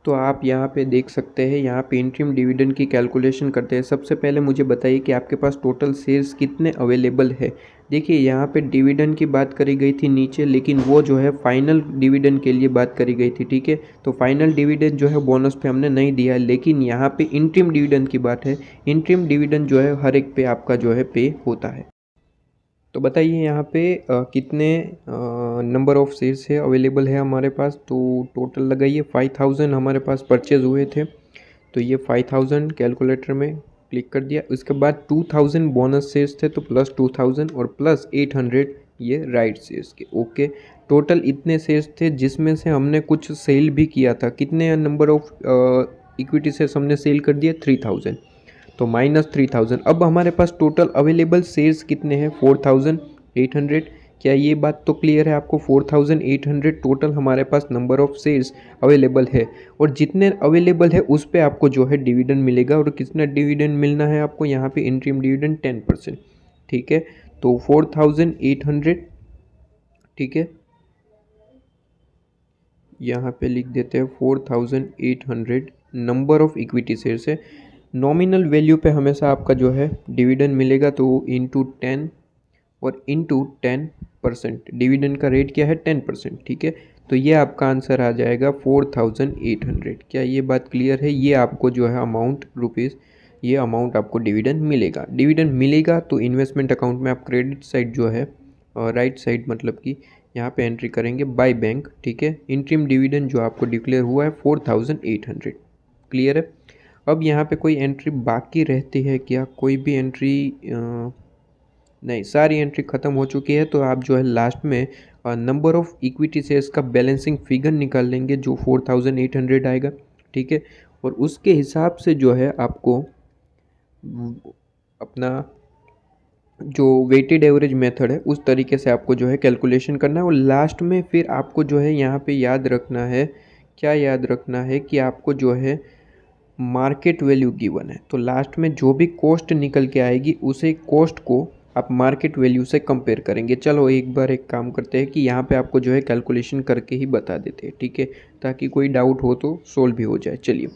तो आप यहाँ पे देख सकते हैं, यहाँ पे इंटरिम डिविडेंड की कैलकुलेशन करते हैं। सबसे पहले मुझे बताइए कि आपके पास टोटल शेयर्स कितने अवेलेबल है। देखिए यहाँ पे डिविडेंड की बात करी गई थी नीचे, लेकिन वो जो है फाइनल डिविडेंड के लिए बात करी गई थी, ठीक है। तो फाइनल डिविडेंड जो है बोनस पे हमने नहीं दिया है, लेकिन यहाँ पे इंटरिम डिविडेंड की बात है। इंटरिम डिविडेंड जो है हर एक पे आपका जो है पे होता है। तो बताइए यहाँ पे कितने नंबर ऑफ़ शेयर्स है अवेलेबल है हमारे पास। तो टोटल लगाइए 5000 हमारे पास परचेज़ हुए थे। तो ये 5000 कैलकुलेटर में क्लिक कर दिया। उसके बाद 2000 बोनस शेयर्स थे, तो प्लस 2000 और प्लस 800 ये राइट शेयर्स के। ओके, टोटल इतने शेयर्स थे, जिसमें से हमने कुछ सेल भी किया था। कितने नंबर ऑफ़ इक्विटी शेयर्स हमने सेल कर दिए? 3000। तो -3000। अब हमारे पास टोटल अवेलेबल शेयर्स कितने हैं? 4800। क्या ये बात तो क्लियर है आपको? 4800 टोटल हमारे पास नंबर ऑफ़ शेयर्स अवेलेबल है, और जितने अवेलेबल है उस पे आपको जो है डिविडेंड मिलेगा। और कितना डिविडेंड मिलना है आपको? यहाँ पे इंटरिम डिविडेंड 10%, ठीक है। तो 4800, ठीक है, यहाँ पे लिख देते हैं 4800 नंबर ऑफ़ इक्विटी शेयर्स है। नॉमिनल वैल्यू पे हमेशा आपका जो है डिविडेंड मिलेगा, तो इंटू 10 और इंटू 10%। डिविडेंड का रेट क्या है? 10%, ठीक है। तो ये आपका आंसर आ जाएगा 4800। क्या ये बात क्लियर है? ये आपको जो है अमाउंट रुपीज़, ये अमाउंट आपको डिविडेंड मिलेगा। डिविडेंड मिलेगा तो इन्वेस्टमेंट अकाउंट में आप क्रेडिट साइड जो है, राइट साइड मतलब कि यहाँ पे एंट्री करेंगे बाय बैंक, ठीक है। इंटरिम डिविडेंड जो आपको डिक्लेयर हुआ है 4800, क्लियर है। अब यहाँ पे कोई एंट्री बाकी रहती है क्या? कोई भी एंट्री नहीं, सारी एंट्री ख़त्म हो चुकी है। तो आप जो है लास्ट में नंबर ऑफ़ इक्विटी शेयर्स का बैलेंसिंग फिगर निकाल लेंगे, जो 4800 आएगा, ठीक है। और उसके हिसाब से जो है आपको अपना जो वेटेड एवरेज मेथड है उस तरीके से आपको जो है कैलकुलेशन करना है। और लास्ट में फिर आपको जो है यहाँ पे याद रखना है, क्या याद रखना है कि आपको जो है मार्केट वैल्यू गिवन है। तो लास्ट में जो भी कॉस्ट निकल के आएगी, उसे कॉस्ट को आप मार्केट वैल्यू से कंपेयर करेंगे। चलो एक बार एक काम करते हैं कि यहाँ पे आपको जो है कैलकुलेशन करके ही बता देते हैं, ठीक है, ताकि कोई डाउट हो तो सोल्व भी हो जाए। चलिए,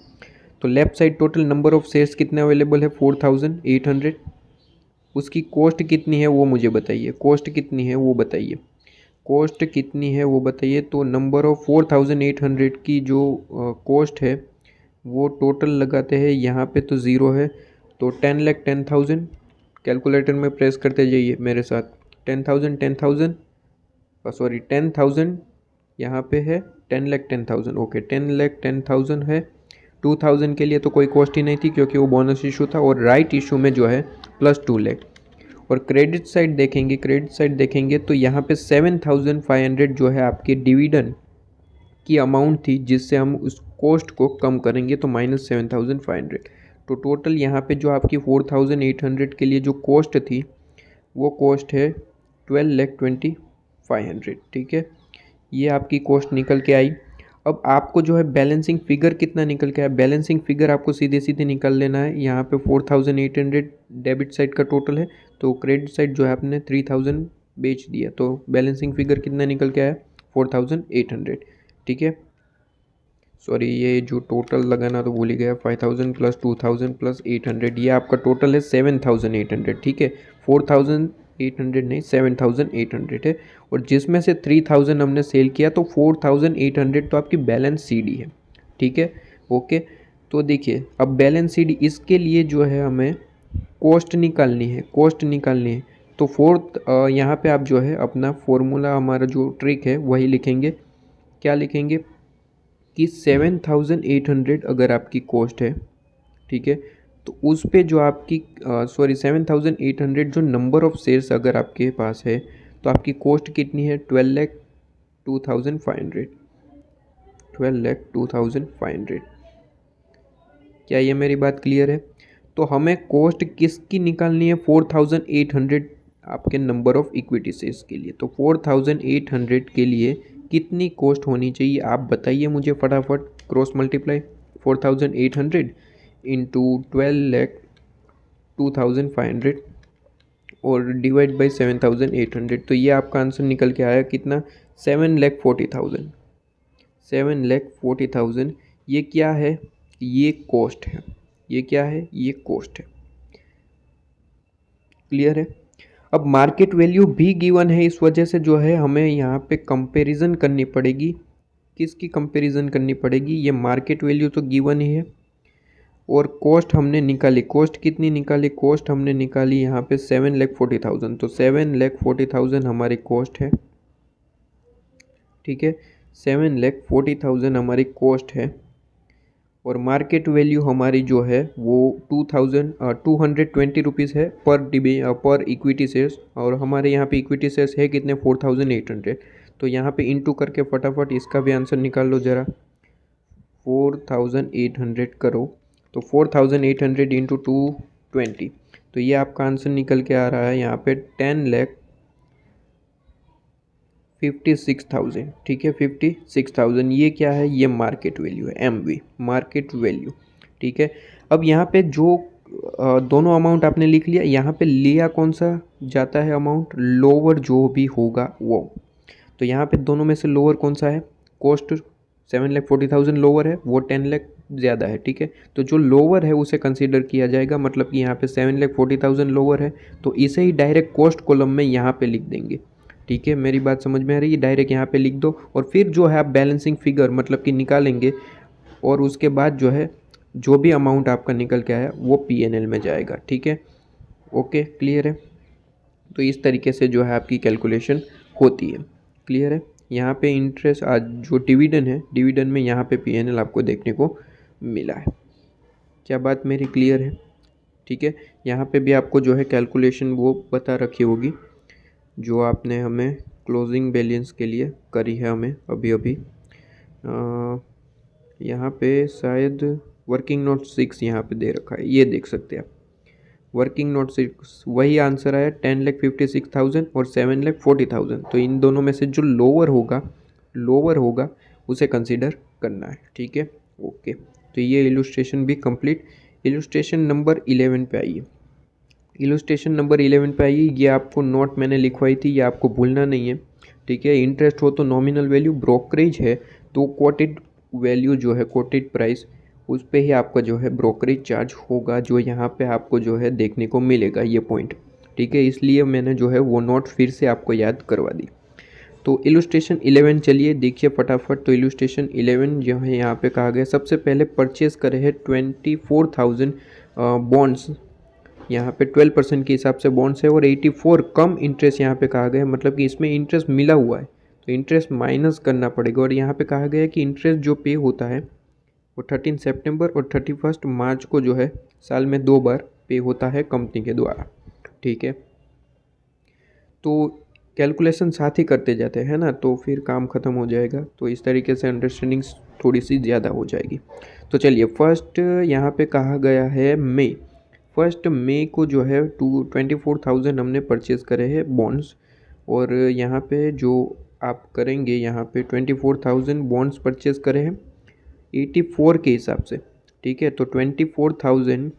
तो left side total number of shares कितने अवेलेबल है? 4800। उसकी कॉस्ट कितनी है वो मुझे बताइए। कॉस्ट कितनी है वो बताइए। कॉस्ट कितनी है वो बताइए। तो नंबर ऑफ़ 4800 की जो कॉस्ट है वो टोटल लगाते हैं। यहाँ पे तो ज़ीरो है, तो 10,10,000 कैलकुलेटर में प्रेस करते जाइए मेरे साथ। 10,000 10,000 सॉरी 10,000 यहाँ पे है। 10,10,000 ओके, 10,10,000 है। 2,000 के लिए तो कोई कॉस्ट ही नहीं थी, क्योंकि वो बोनस इशू था। और राइट इशू में जो है प्लस 2 लाख। और क्रेडिट साइड देखेंगे, क्रेडिट साइड देखेंगे तो यहाँ पे 7,500 जो है आपके डिविडेंड की अमाउंट थी, जिससे हम उस कॉस्ट को कम करेंगे, तो -7,500। तो टोटल यहाँ पे जो आपकी 4800 के लिए जो कॉस्ट थी, वो कॉस्ट है 12,20,500, ठीक है। ये आपकी कॉस्ट निकल के आई। अब आपको जो है बैलेंसिंग फिगर कितना निकल के आया? बैलेंसिंग फिगर आपको सीधे सीधे निकाल लेना है। यहाँ पे 4800 डेबिट साइड का टोटल है, तो क्रेडिट साइड जो है आपने 3000 बेच दिया, तो बैलेंसिंग फिगर कितना निकल के आया? 4800, ठीक है। सॉरी, ये जो टोटल लगाना तो भूल ही गया। 5000 प्लस 2000 प्लस 800, ये आपका टोटल है 7800, ठीक है। 4800 नहीं, 7800 है। और जिसमें से 3000 हमने सेल किया, तो 4800 तो आपकी बैलेंस सीडी है, ठीक है। ओके, तो देखिए अब बैलेंस सीडी, इसके लिए जो है हमें कॉस्ट निकालनी है, कॉस्ट निकालनी है। तो फोर्थ यहाँ पे आप जो है अपना फॉर्मूला, हमारा जो ट्रिक है वही लिखेंगे। क्या लिखेंगे कि 7,800 अगर आपकी कॉस्ट है, ठीक है, तो उस पे जो आपकी 7,800 जो नंबर ऑफ़ शेयर्स अगर आपके पास है, तो आपकी कॉस्ट कितनी है? 12,02,500। 12,02,500। क्या ये मेरी बात क्लियर है? तो हमें कॉस्ट किसकी निकालनी है? 4,800 आपके नंबर ऑफ़ इक्विटी शेयर्स के लिए। तो 4,800 के लिए कितनी कॉस्ट होनी चाहिए आप बताइए मुझे फटाफट। क्रॉस मल्टीप्लाई 4800 इंटू 12,02,500 और डिवाइड बाई 7,800, तो ये आपका आंसर निकल के आया कितना, 7,40,000। 7,40,000 ये क्या है, ये कॉस्ट है। ये क्या है, ये कॉस्ट है। क्लियर है। अब मार्केट वैल्यू भी गिवन है, इस वजह से जो है हमें यहाँ पे कंपैरिजन करनी पड़ेगी। किसकी कंपैरिजन करनी पड़ेगी, ये मार्केट वैल्यू तो गिवन ही है और कॉस्ट हमने निकाली। कॉस्ट कितनी निकाली, कॉस्ट हमने निकाली यहाँ पे 7,40,000, तो 7,40,000 हमारी कॉस्ट है। ठीक है, 7,40,000 हमारी कॉस्ट है और मार्केट वैल्यू हमारी जो है वो 220 रुपीज़ है पर इक्विटी शेयर्स, और हमारे यहाँ पे इक्विटी शेयर्स है कितने, 4,800। तो यहाँ पे इंटू करके फटाफट इसका भी आंसर निकाल लो ज़रा। 4,800 करो, तो 4,800 इंटू 220, तो ये आपका आंसर निकल के आ रहा है यहाँ पे 10,56,000। ठीक है, 56,000 ये क्या है, ये मार्केट वैल्यू है, MV मार्केट वैल्यू। ठीक है, अब यहाँ पे जो दोनों अमाउंट आपने लिख लिया, यहाँ पे लिया कौन सा जाता है अमाउंट, लोअर जो भी होगा वो। तो यहाँ पे दोनों में से लोअर कौन सा है, कॉस्ट 7,40,000 लोअर है, वो 10 लाख ज़्यादा है। ठीक है, तो जो लोअर है उसे कंसीडर किया जाएगा, मतलब कि यहाँ पे 7,40,000 लोअर है, तो इसे ही डायरेक्ट कॉस्ट कॉलम में यहाँ पे लिख देंगे। ठीक है, मेरी बात समझ में आ रही है, डायरेक्ट यहाँ पे लिख दो और फिर जो है आप बैलेंसिंग फिगर मतलब कि निकालेंगे और उसके बाद जो है जो भी अमाउंट आपका निकल के आया वो PNL में जाएगा। ठीक है, ओके, क्लियर है। तो इस तरीके से जो है आपकी कैलकुलेशन होती है। क्लियर है। यहाँ पे इंटरेस्ट आज जो डिविडेंड है, डिविडेंड में यहाँ पे PNL आपको देखने को मिला है। क्या बात मेरी क्लियर है। ठीक है, यहाँ पे भी आपको जो है कैलकुलेशन वो बता रखी होगी जो आपने हमें क्लोजिंग बैलेंस के लिए करी है हमें अभी अभी। यहाँ पे शायद वर्किंग नोट 6 यहाँ पे दे रखा है, ये देख सकते हैं आप। वर्किंग नोट 6 वही आंसर आया 10,56,000 और 7,40,000। तो इन दोनों में से जो लोअर होगा उसे कंसीडर करना है। ठीक है, ओके। तो ये इलुस्ट्रेशन भी कंप्लीट। इलुस्ट्रेशन नंबर 11 पे आइए। इलुस्ट्रेशन नंबर 11 पे आइए। ये आपको नोट मैंने लिखवाई थी, ये आपको भूलना नहीं है। ठीक है, इंटरेस्ट हो तो नॉमिनल वैल्यू, ब्रोकरेज है तो कोटेड वैल्यू जो है कोटेड प्राइस, उस पे ही आपका जो है ब्रोकरेज चार्ज होगा, जो यहाँ पे आपको जो है देखने को मिलेगा ये पॉइंट। ठीक है, इसलिए मैंने जो है वो नोट फिर से आपको याद करवा दी। तो इलुस्ट्रेशन 11 चलिए देखिए फटाफट। तो इलुस्ट्रेशन 11 जो है यहाँ पे कहा गया, सबसे पहले परचेज़ करे है 24,000 बॉन्ड्स। यहाँ पे 12% के हिसाब से बॉन्ड्स है और 84 कम इंटरेस्ट यहाँ पे कहा गया, मतलब कि इसमें इंटरेस्ट मिला हुआ है तो इंटरेस्ट माइनस करना पड़ेगा। और यहाँ पे कहा गया है कि इंटरेस्ट जो पे होता है वो 13 सितंबर और 31 मार्च को जो है साल में 2 बार पे होता है कंपनी के द्वारा। ठीक है, तो कैलकुलेशन साथ ही करते जाते हैं ना, तो फिर काम ख़त्म हो जाएगा। तो इस तरीके से अंडरस्टैंडिंग थोड़ी सी ज़्यादा हो जाएगी। तो चलिए, फर्स्ट यहाँ पे कहा गया है मई। 1 मई को जो है 24,000 हमने परचेज़ करे हैं बॉन्ड्स, और यहाँ पे जो आप करेंगे, यहाँ पे 24,000 बॉन्ड्स परचेज़ करे हैं 84 के हिसाब से। ठीक है, तो 24,000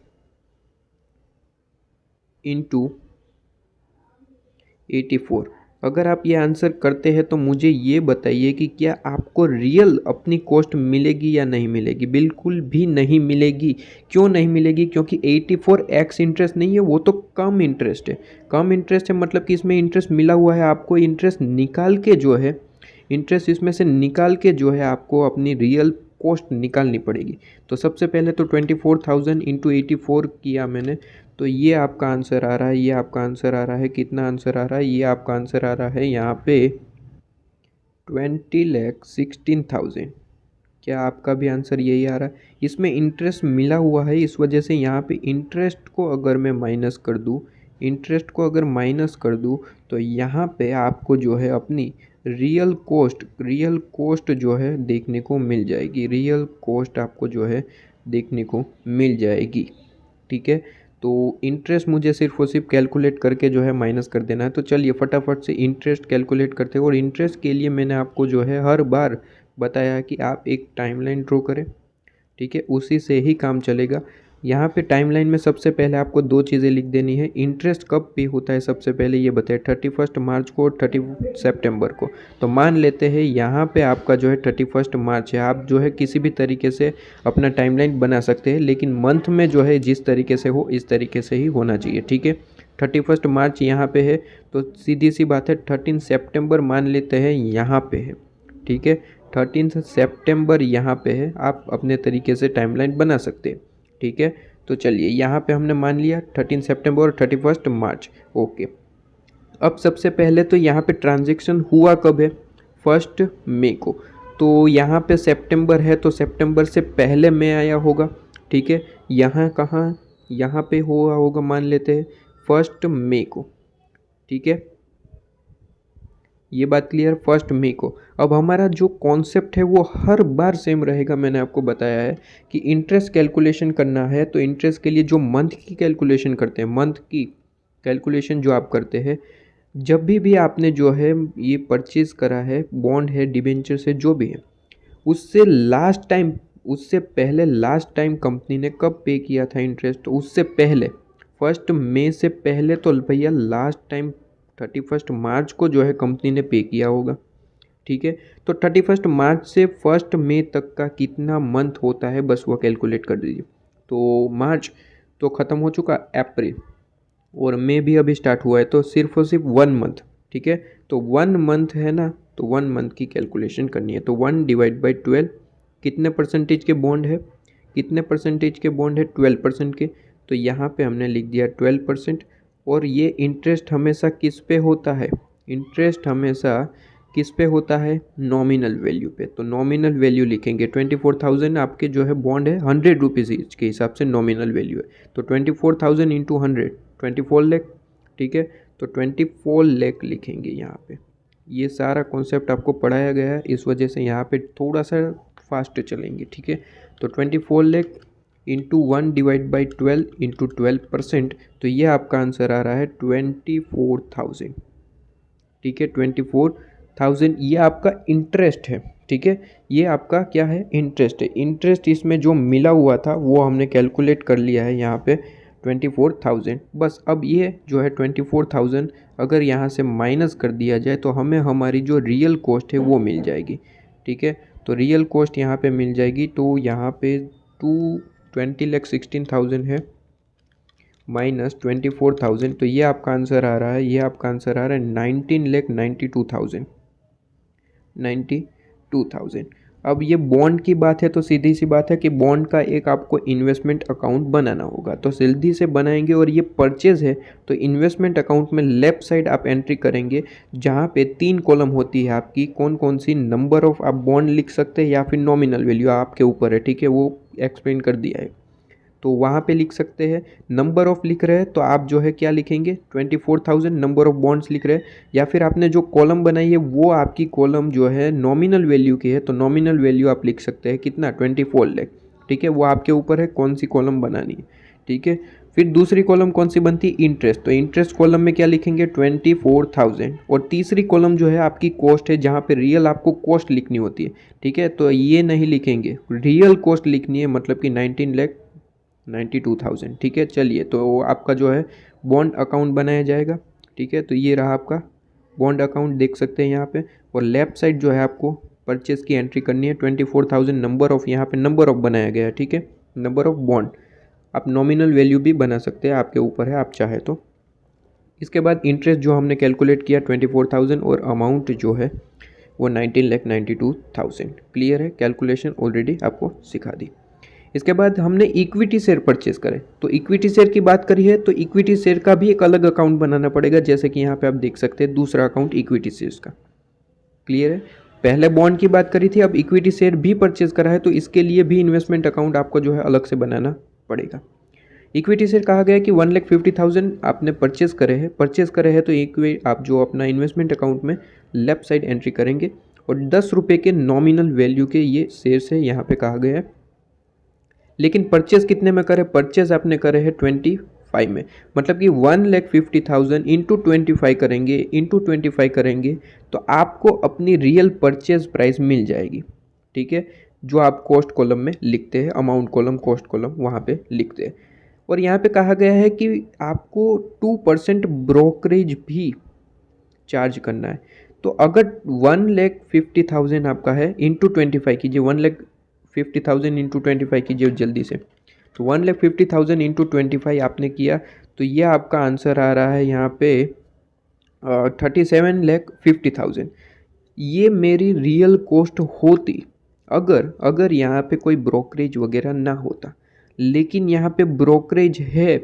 इंटू 84। अगर आप ये आंसर करते हैं तो मुझे ये बताइए कि क्या आपको रियल अपनी कॉस्ट मिलेगी या नहीं मिलेगी। बिल्कुल भी नहीं मिलेगी। क्यों नहीं मिलेगी, क्योंकि 84x इंटरेस्ट नहीं है, वो तो कम इंटरेस्ट है। कम इंटरेस्ट है मतलब कि इसमें इंटरेस्ट मिला हुआ है, आपको इंटरेस्ट निकाल के जो है, इंटरेस्ट इसमें से निकाल के जो है आपको अपनी रियल कॉस्ट निकालनी पड़ेगी। तो सबसे पहले तो 24,000 इंटू 84 किया मैंने, तो ये आपका आंसर आ रहा है। ये आपका आंसर आ रहा है, कितना आंसर आ रहा है, ये आपका आंसर आ रहा है यहाँ पे 20,16,000। क्या आपका भी आंसर यही आ रहा है। इसमें इंटरेस्ट मिला हुआ है, इस वजह से यहाँ पे इंटरेस्ट को अगर मैं माइनस कर दूँ, इंटरेस्ट को अगर माइनस कर दूँ तो यहाँ पे आपको जो है अपनी रियल कॉस्ट जो है देखने को मिल जाएगी। रियल कॉस्ट आपको जो है देखने को मिल जाएगी। ठीक है, तो इंटरेस्ट मुझे सिर्फ और सिर्फ कैलकुलेट करके जो है माइनस कर देना है। तो चलिए फटाफट से इंटरेस्ट कैलकुलेट करते हैं। और इंटरेस्ट के लिए मैंने आपको जो है हर बार बताया कि आप एक टाइमलाइन ड्रॉ करें। ठीक है, उसी से ही काम चलेगा। यहाँ पे टाइमलाइन में सबसे पहले आपको दो चीज़ें लिख देनी है। इंटरेस्ट कब पे होता है सबसे पहले ये बताए, 31 मार्च को और 30 सितंबर को। तो मान लेते हैं यहाँ पे आपका जो है 31 मार्च है। आप जो है किसी भी तरीके से अपना टाइमलाइन बना सकते हैं, लेकिन मंथ में जो है जिस तरीके से हो इस तरीके से ही होना चाहिए, ठीक है। 31 मार्च यहाँ पे है तो सीधी सी बात है 13 सितंबर मान लेते हैं यहाँ पे है, ठीक है। 13 सितंबर यहाँ पे है, आप अपने तरीके से टाइमलाइन बना सकते हैं, ठीक है। तो चलिए यहाँ पे हमने मान लिया 13 सितंबर और 31 मार्च, ओके। अब सबसे पहले तो यहाँ पे ट्रांजैक्शन हुआ कब है, 1 मई को। तो यहाँ पे सितंबर है तो सितंबर से पहले मई आया होगा, ठीक है। यहाँ कहाँ, यहाँ पे हुआ होगा मान लेते हैं 1 मई को, ठीक है। ये बात क्लियर, 1 मई को। अब हमारा जो कॉन्सेप्ट है वो हर बार सेम रहेगा। मैंने आपको बताया है कि इंटरेस्ट कैलकुलेशन करना है तो इंटरेस्ट के लिए जो मंथ की कैलकुलेशन करते हैं, मंथ की कैलकुलेशन जो आप करते हैं, जब भी आपने जो है ये परचेज़ करा है, बॉन्ड है, डिबेंचर से जो भी है, उससे लास्ट टाइम, उससे पहले लास्ट टाइम कंपनी ने कब पे किया था इंटरेस्ट, तो उससे पहले 1 मई से पहले तो भैया लास्ट टाइम 31 मार्च को जो है कंपनी ने पे किया होगा, ठीक है। तो 31 मार्च से 1 मई तक का कितना मंथ होता है बस वो कैलकुलेट कर दीजिए। तो मार्च तो ख़त्म हो चुका, अप्रैल और मई भी अभी स्टार्ट हुआ है, तो सिर्फ और सिर्फ 1 मंथ, ठीक है। तो 1 मंथ है ना, तो 1 मंथ की कैलकुलेशन करनी है। तो 1 डिवाइड बाई 12, कितने परसेंटेज के बॉन्ड है, कितने परसेंटेज के बॉन्ड है, 12% के। तो यहाँ पे हमने लिख दिया 12%। और ये इंटरेस्ट हमेशा किस पे होता है, इंटरेस्ट हमेशा किस पे होता है, नॉमिनल वैल्यू पे। तो नॉमिनल वैल्यू लिखेंगे 24,000 आपके जो है बॉन्ड है 100 रुपीज़ ईच के हिसाब से नॉमिनल वैल्यू है। तो 24,000 इंटू 100, 24 लाख, ठीक है। तो 24 लाख लिखेंगे यहाँ पे। ये सारा कॉन्सेप्ट आपको पढ़ाया गया है, इस वजह से यहाँ पे थोड़ा सा फास्ट चलेंगे, ठीक है। तो 24 lakh into 1 divide by 12 into 12%, तो ये आपका आंसर आ रहा है 24,000, ठीक है। 24,000 ये आपका इंटरेस्ट है, ठीक है। ये आपका क्या है, इंटरेस्ट है। इंटरेस्ट इसमें जो मिला हुआ था वो हमने कैलकुलेट कर लिया है यहाँ पे 24,000। बस अब ये जो है 24,000 अगर यहाँ से माइनस कर दिया जाए तो हमें हमारी जो रियल कॉस्ट है वो मिल जाएगी, ठीक है। तो रियल कॉस्ट यहाँ पे मिल जाएगी, तो यहाँ पे 20,16,000 है माइनस 24,000, तो ये आपका आंसर आ रहा है, ये आपका आंसर आ रहा है 19,92,000। अब ये बॉन्ड की बात है तो सीधी सी बात है कि बॉन्ड का एक आपको इन्वेस्टमेंट अकाउंट बनाना होगा, तो जल्दी से बनाएंगे। और ये परचेज़ है तो इन्वेस्टमेंट अकाउंट में लेफ़्ट साइड आप एंट्री करेंगे, जहाँ पे 3 कॉलम होती है आपकी, कौन कौन सी, नंबर ऑफ आप बॉन्ड लिख सकते हैं या फिर नॉमिनल वैल्यू, आपके ऊपर है, ठीक है। वो एक्सप्लेन कर दिया है, तो वहाँ पे लिख सकते हैं। नंबर ऑफ लिख रहे हैं तो आप जो है क्या लिखेंगे, 24,000 नंबर ऑफ बॉन्ड्स लिख रहे हैं, या फिर आपने जो कॉलम बनाई है वो आपकी कॉलम जो है नॉमिनल वैल्यू की है, तो नॉमिनल वैल्यू आप लिख सकते हैं कितना, 24 लाख, ठीक है। वो आपके ऊपर है कौन सी कॉलम बनानी है, ठीक है। फिर दूसरी कॉलम कौन सी बनती है, इंटरेस्ट, तो इंटरेस्ट कॉलम में क्या लिखेंगे, 24,000। और तीसरी कॉलम जो है आपकी कॉस्ट है, जहाँ पे रियल आपको कॉस्ट लिखनी होती है, ठीक है। तो ये नहीं लिखेंगे, रियल कॉस्ट लिखनी है, मतलब कि 19,92,000, ठीक है। चलिए, तो आपका जो है बॉन्ड अकाउंट बनाया जाएगा, ठीक है। तो ये रहा आपका बॉन्ड अकाउंट, देख सकते हैं यहाँ पे। और लेफ्ट साइड जो है आपको परचेज की एंट्री करनी है, 24,000 नंबर ऑफ, यहाँ पे नंबर ऑफ बनाया गया है, ठीक है, नंबर ऑफ बॉन्ड। आप नॉमिनल वैल्यू भी बना सकते हैं, आपके ऊपर है, आप चाहे तो। इसके बाद इंटरेस्ट जो हमने कैलकुलेट किया 24,000 और अमाउंट जो है वो 19,92,000। क्लियर है, कैलकुलेशन ऑलरेडी आपको सिखा दी। इसके बाद हमने इक्विटी शेयर परचेज करे, तो इक्विटी शेयर की बात करी है तो इक्विटी शेयर का भी एक अलग अकाउंट बनाना पड़ेगा, जैसे कि यहाँ पे आप देख सकते हैं दूसरा अकाउंट इक्विटी शेयर्स का। क्लियर है, पहले बॉन्ड की बात करी थी, अब इक्विटी शेयर भी परचेज करा है तो इसके लिए भी इन्वेस्टमेंट अकाउंट आपको जो है अलग से बनाना पड़ेगा। इक्विटी शेयर कहा गया कि 1,50,000 आपने परचेज करे हैं तो आप जो अपना इन्वेस्टमेंट अकाउंट में लेफ्ट साइड एंट्री करेंगे और 10 रुपये के नॉमिनल वैल्यू के ये शेयर्स है, यहाँ पे कहा गया है। लेकिन परचेज कितने में करे, परचेज आपने करे हैं 25 में, मतलब कि 1,50,000 इंटू 25 करेंगे तो आपको अपनी रियल परचेज प्राइस मिल जाएगी, ठीक है। जो आप कॉस्ट कॉलम में लिखते हैं, अमाउंट कॉलम, कॉस्ट कॉलम वहाँ पे लिखते हैं। और यहाँ पे कहा गया है कि आपको 2% ब्रोकरेज भी चार्ज करना है। तो अगर 1,50,000 आपका है, इंटू 25 कीजिए, 1,50,000 इंटू 25 कीजिए जल्दी से। तो 1,50,000 इंटू 25 आपने किया तो ये आपका आंसर आ रहा है यहाँ पे 37,50,000। ये मेरी रियल कॉस्ट होती अगर यहाँ पे कोई ब्रोकरेज वगैरह ना होता, लेकिन यहाँ पे ब्रोकरेज है।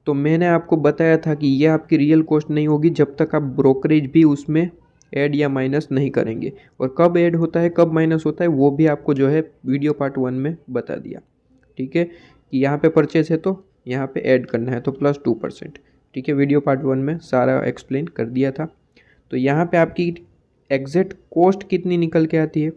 तो मैंने आपको बताया था कि ये आपकी रियल कॉस्ट नहीं होगी जब तक आप ब्रोकरेज भी उसमें ऐड या माइनस नहीं करेंगे। और कब ऐड होता है कब माइनस होता है वो भी आपको जो है वीडियो पार्ट 1 में बता दिया। ठीक है, कि यहाँ पे परचेस है तो यहाँ पे ऐड करना है तो प्लस 2%। ठीक है, वीडियो पार्ट 1 में सारा एक्सप्लेन कर दिया था। तो यहाँ पे आपकी एग्जैक्ट कॉस्ट कितनी निकल के आती है,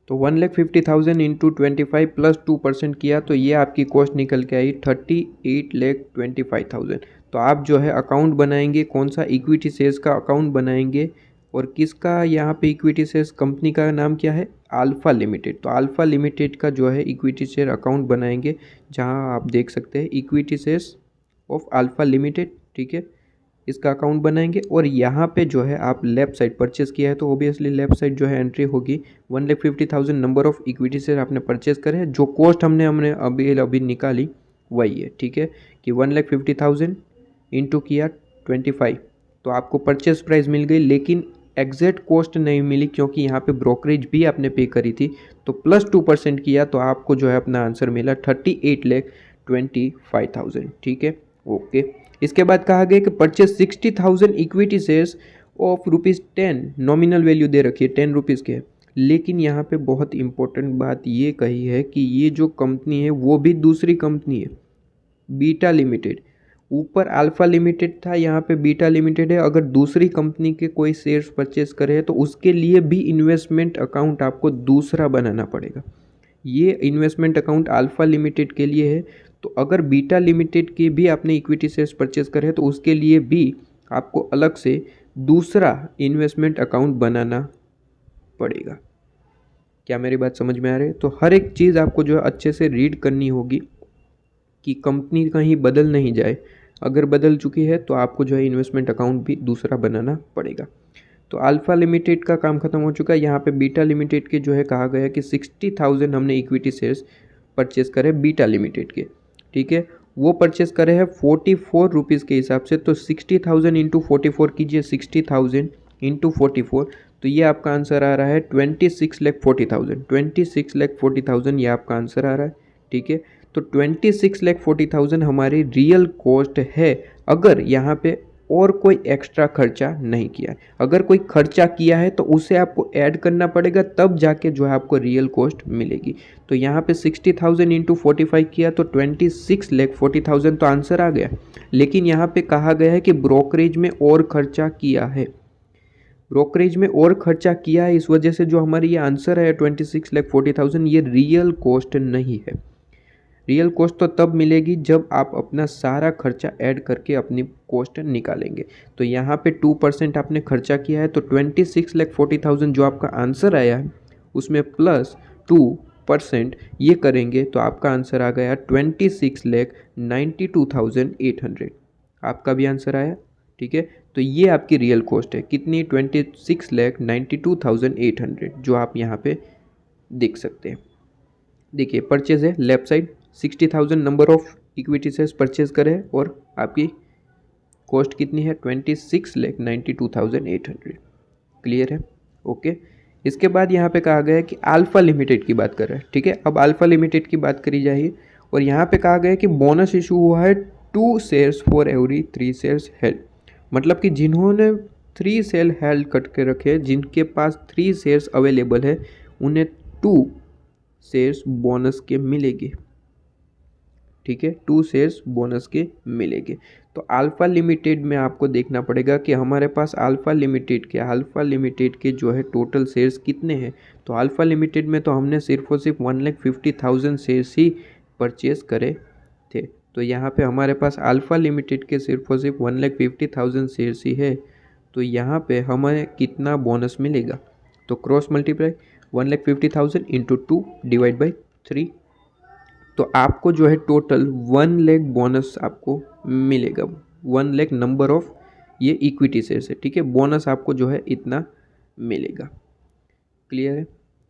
तो 1,50,000 इंटू 25 प्लस 2% किया तो ये आपकी कॉस्ट निकल के आई 38,25,000। तो आप जो है अकाउंट बनाएंगे, कौन सा, इक्विटी शेयर्स का अकाउंट बनाएंगे। और किसका यहाँ पे इक्विटी शेयर्स, कंपनी का नाम क्या है, अल्फा लिमिटेड। तो अल्फा लिमिटेड का जो है इक्विटी शेयर अकाउंट बनाएंगे, जहाँ आप देख सकते हैं equity shares of alpha limited. ठीक है, इसका अकाउंट बनाएंगे। और यहाँ पे जो है आप लेफ्ट साइड परचेस किया है तो ओबियसली लेफ्ट साइड जो है एंट्री होगी 1,50,000 नंबर ऑफ इक्विटी शेयर आपने परचेस करे हैं। जो कॉस्ट हमने अभी निकाली वही है। ठीक है, कि 1,50,000 इंटू किया 25 तो आपको परचेस प्राइस मिल गई, लेकिन एग्जैक्ट कॉस्ट नहीं मिली क्योंकि यहाँ पे ब्रोकरेज भी आपने पे करी थी। तो प्लस 2% किया तो आपको जो है अपना आंसर मिला 38,25,000। ठीक है, ओके। इसके बाद कहा गया कि purchase 60,000 equity shares of ₹10, nominal value दे रखी है 10 रुपीज़ के। लेकिन यहाँ पे बहुत इंपॉर्टेंट बात ये कही है कि ये जो कंपनी है वो भी दूसरी कंपनी है, बीटा लिमिटेड। ऊपर अल्फा लिमिटेड था, यहाँ पे बीटा लिमिटेड है। अगर दूसरी कंपनी के कोई शेयर्स परचेस करे तो उसके लिए भी इन्वेस्टमेंट अकाउंट आपको दूसरा बनाना पड़ेगा। ये इन्वेस्टमेंट अकाउंट अल्फा लिमिटेड के लिए है। तो अगर बीटा लिमिटेड के भी आपने इक्विटी शेयर्स परचेस करे तो उसके लिए भी आपको अलग से दूसरा इन्वेस्टमेंट अकाउंट बनाना पड़ेगा। क्या मेरी बात समझ में आ रही है? तो हर एक चीज़ आपको जो है अच्छे से रीड करनी होगी कि कंपनी कहीं बदल नहीं जाए। अगर बदल चुकी है तो आपको जो है इन्वेस्टमेंट अकाउंट भी दूसरा बनाना पड़ेगा। तो अल्फा लिमिटेड का काम खत्म हो चुका है। यहाँ पे बीटा लिमिटेड के जो है कहा गया कि 60,000 हमने इक्विटी शेयर्स परचेस करे बीटा लिमिटेड के। ठीक है, वो परचेस करे हैं 44 रुपीज़ के हिसाब से। तो 60,000 इंटू 44 कीजिए, 60,000 इंटू 44 तो ये आपका आंसर आ रहा है 26,40,000। 26,40,000 ये आपका आंसर आ रहा है। ठीक है, तो 26,40,000 हमारी रियल कॉस्ट है अगर यहाँ पे और कोई एक्स्ट्रा खर्चा नहीं किया है। अगर कोई खर्चा किया है तो उसे आपको ऐड करना पड़ेगा, तब जाके जो है आपको रियल कॉस्ट मिलेगी। तो यहाँ पे 60,000 इंटू 45 किया तो 26,40,000 तो आंसर आ गया। लेकिन यहाँ पे कहा गया है कि ब्रोकरेज में और खर्चा किया है, ब्रोकरेज में और खर्चा किया है, इस वजह से जो हमारी ये आंसर है 26,40,000 ये रियल कॉस्ट नहीं है। रियल कॉस्ट तो तब मिलेगी जब आप अपना सारा खर्चा ऐड करके अपनी कॉस्ट निकालेंगे। तो यहाँ पे 2% आपने खर्चा किया है तो 26,40,000 जो आपका आंसर आया है उसमें प्लस 2% ये करेंगे तो आपका आंसर आ गया 26,92,800। आपका भी आंसर आया। ठीक है, तो ये आपकी रियल कॉस्ट है कितनी, 26,92,800 जो आप यहाँ पे देख सकते हैं। देखिए परचेज है left side, 60,000 number of equity shares purchase करे और आपकी कॉस्ट कितनी है 26,92,800। क्लियर है? ओके। इसके बाद यहाँ पे कहा गया है कि अल्फा लिमिटेड की बात कर रहे हैं। ठीक है, अब अल्फा लिमिटेड की बात करी जाए और यहाँ पे कहा गया है कि बोनस इशू हुआ है 2 shares for every 3 shares held. मतलब कि जिन्होंने 3 शेयर हेल्ड करके रखे, जिनके पास 3 शेयर्स अवेलेबल है, उन्हें 2 शेयर्स बोनस के मिलेंगे। ठीक है, 2 शेयर्स बोनस के मिलेंगे। तो अल्फा लिमिटेड में आपको देखना पड़ेगा कि हमारे पास अल्फा लिमिटेड के जो है टोटल शेयर्स कितने हैं। तो अल्फा लिमिटेड में तो हमने सिर्फ और सिर्फ 1,50,000 शेयर्स ही परचेज करे थे। तो यहाँ पे हमारे पास अल्फा लिमिटेड के सिर्फ और सिर्फ 1,50,000 शेयर्स ही है। तो यहाँ पे हमें कितना बोनस मिलेगा, तो cross multiply 1,50,000 into 2 divide by 3, तो आपको जो है टोटल 1 लाख बोनस आपको मिलेगा। 1 लाख नंबर ऑफ ये इक्विटी शेयर है, ठीक है। बोनस आपको जो है इतना मिलेगा। क्लियर है?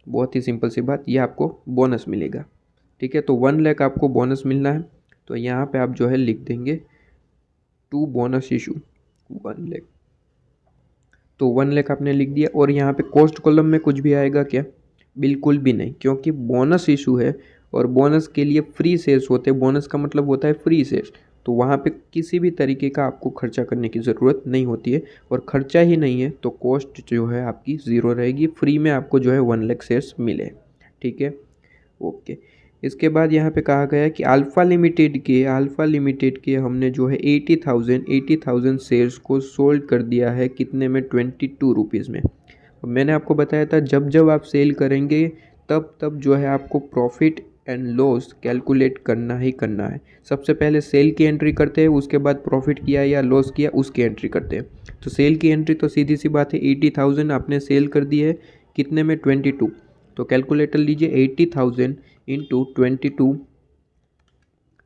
बहुत ही सिंपल सी बात, ये आपको बोनस मिलेगा, ठीक है। तो 1 लाख आपको बोनस मिलना है, तो यहाँ पे आप जो है लिख देंगे 2 बोनस इशू 1 लाख, तो 1 लाख आपने लिख दिया। और यहाँ पे कॉस्ट कॉलम में कुछ भी आएगा क्या? बिल्कुल भी नहीं, क्योंकि बोनस इशू है और बोनस के लिए फ्री शेयर्स होते हैं। बोनस का मतलब होता है फ्री शेयर्स, तो वहाँ पे किसी भी तरीके का आपको खर्चा करने की ज़रूरत नहीं होती है। और खर्चा ही नहीं है तो कॉस्ट जो है आपकी ज़ीरो रहेगी, फ्री में आपको जो है 1 लाख शेयर्स मिले, ठीक है। ओके, इसके बाद यहाँ पे कहा गया है कि अल्फ़ा लिमिटेड के हमने जो है 80,000 शेयर्स को सोल्ड कर दिया है, कितने में? 22 रुपीज़ में। मैंने आपको बताया था जब जब आप सेल करेंगे तब तब जो है आपको प्रॉफिट एंड लॉस कैलकुलेट करना ही करना है। सबसे पहले सेल की एंट्री करते हैं, उसके बाद प्रॉफिट किया या लॉस किया उसकी एंट्री करते हैं। तो सेल की एंट्री तो सीधी सी बात है, 80,000 आपने सेल कर दी है, कितने में? 22। तो कैलकुलेटर लीजिए, 80,000 इंटू 22,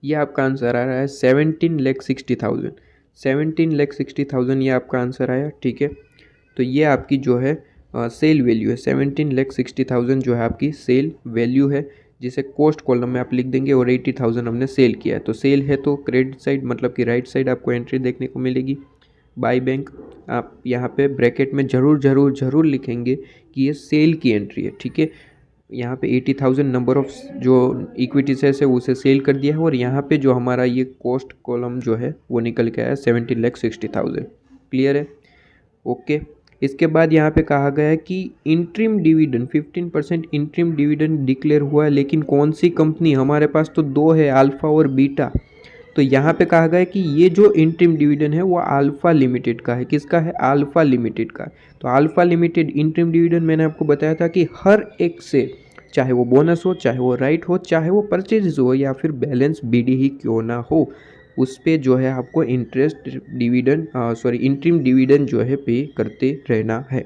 ये आपका आंसर आ रहा है 17,60,000। 17,60,000 ये आपका आंसर आया, ठीक है। तो ये आपकी जो है सेल वैल्यू है, 17,60,000 जो है आपकी सेल वैल्यू है, जिसे कॉस्ट कॉलम में आप लिख देंगे। और 80,000 हमने सेल किया है, तो सेल है तो क्रेडिट साइड मतलब कि राइट साइड आपको एंट्री देखने को मिलेगी। बाय बैंक आप यहाँ पे ब्रैकेट में ज़रूर लिखेंगे कि ये सेल की एंट्री है, ठीक है। यहाँ पे 80,000 नंबर ऑफ जो इक्विटी शेयर्स है उसे सेल कर दिया है, और यहाँ पे जो हमारा ये कॉस्ट कॉलम जो है वो निकल के आया 17,60,000। क्लियर है? ओके। इसके बाद यहाँ पे कहा गया है कि interim dividend 15% interim dividend declare हुआ है, लेकिन कौन सी कंपनी? हमारे पास तो दो है, अल्फ़ा और बीटा। तो यहाँ पे कहा गया है कि ये जो इंट्रीम डिविडेंड है वो अल्फ़ा लिमिटेड का है। किसका है? अल्फ़ा लिमिटेड का। तो अल्फ़ा लिमिटेड इंट्रीम डिविडेंड मैंने आपको बताया था कि हर एक से, चाहे वो बोनस हो, चाहे वो राइट हो, चाहे वो परचेज हो, या फिर बैलेंस बीडी ही क्यों ना हो, उस पे जो है आपको इंट्रीम डिविडेंड जो है पे करते रहना है।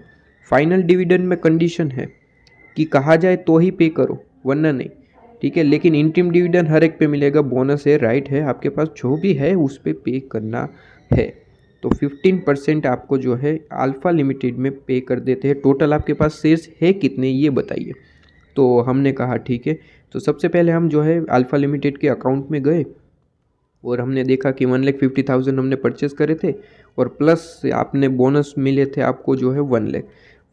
फाइनल डिविडेंड में कंडीशन है कि कहा जाए तो ही पे करो, वरना नहीं, ठीक है। लेकिन इंट्रीम डिविडेंड हर एक पे मिलेगा, बोनस है, राइट है, आपके पास जो भी है उस पे पे करना है। तो 15% आपको जो है अल्फ़ा लिमिटेड में पे कर देते हैं। टोटल आपके पास शेयर्स है कितने ये बताइए। तो हमने कहा ठीक है, तो सबसे पहले हम जो है अल्फ़ा लिमिटेड के अकाउंट में गए और हमने देखा कि 1,50,000 हमने परचेज़ करे थे, और प्लस आपने बोनस मिले थे आपको जो है 1 लाख।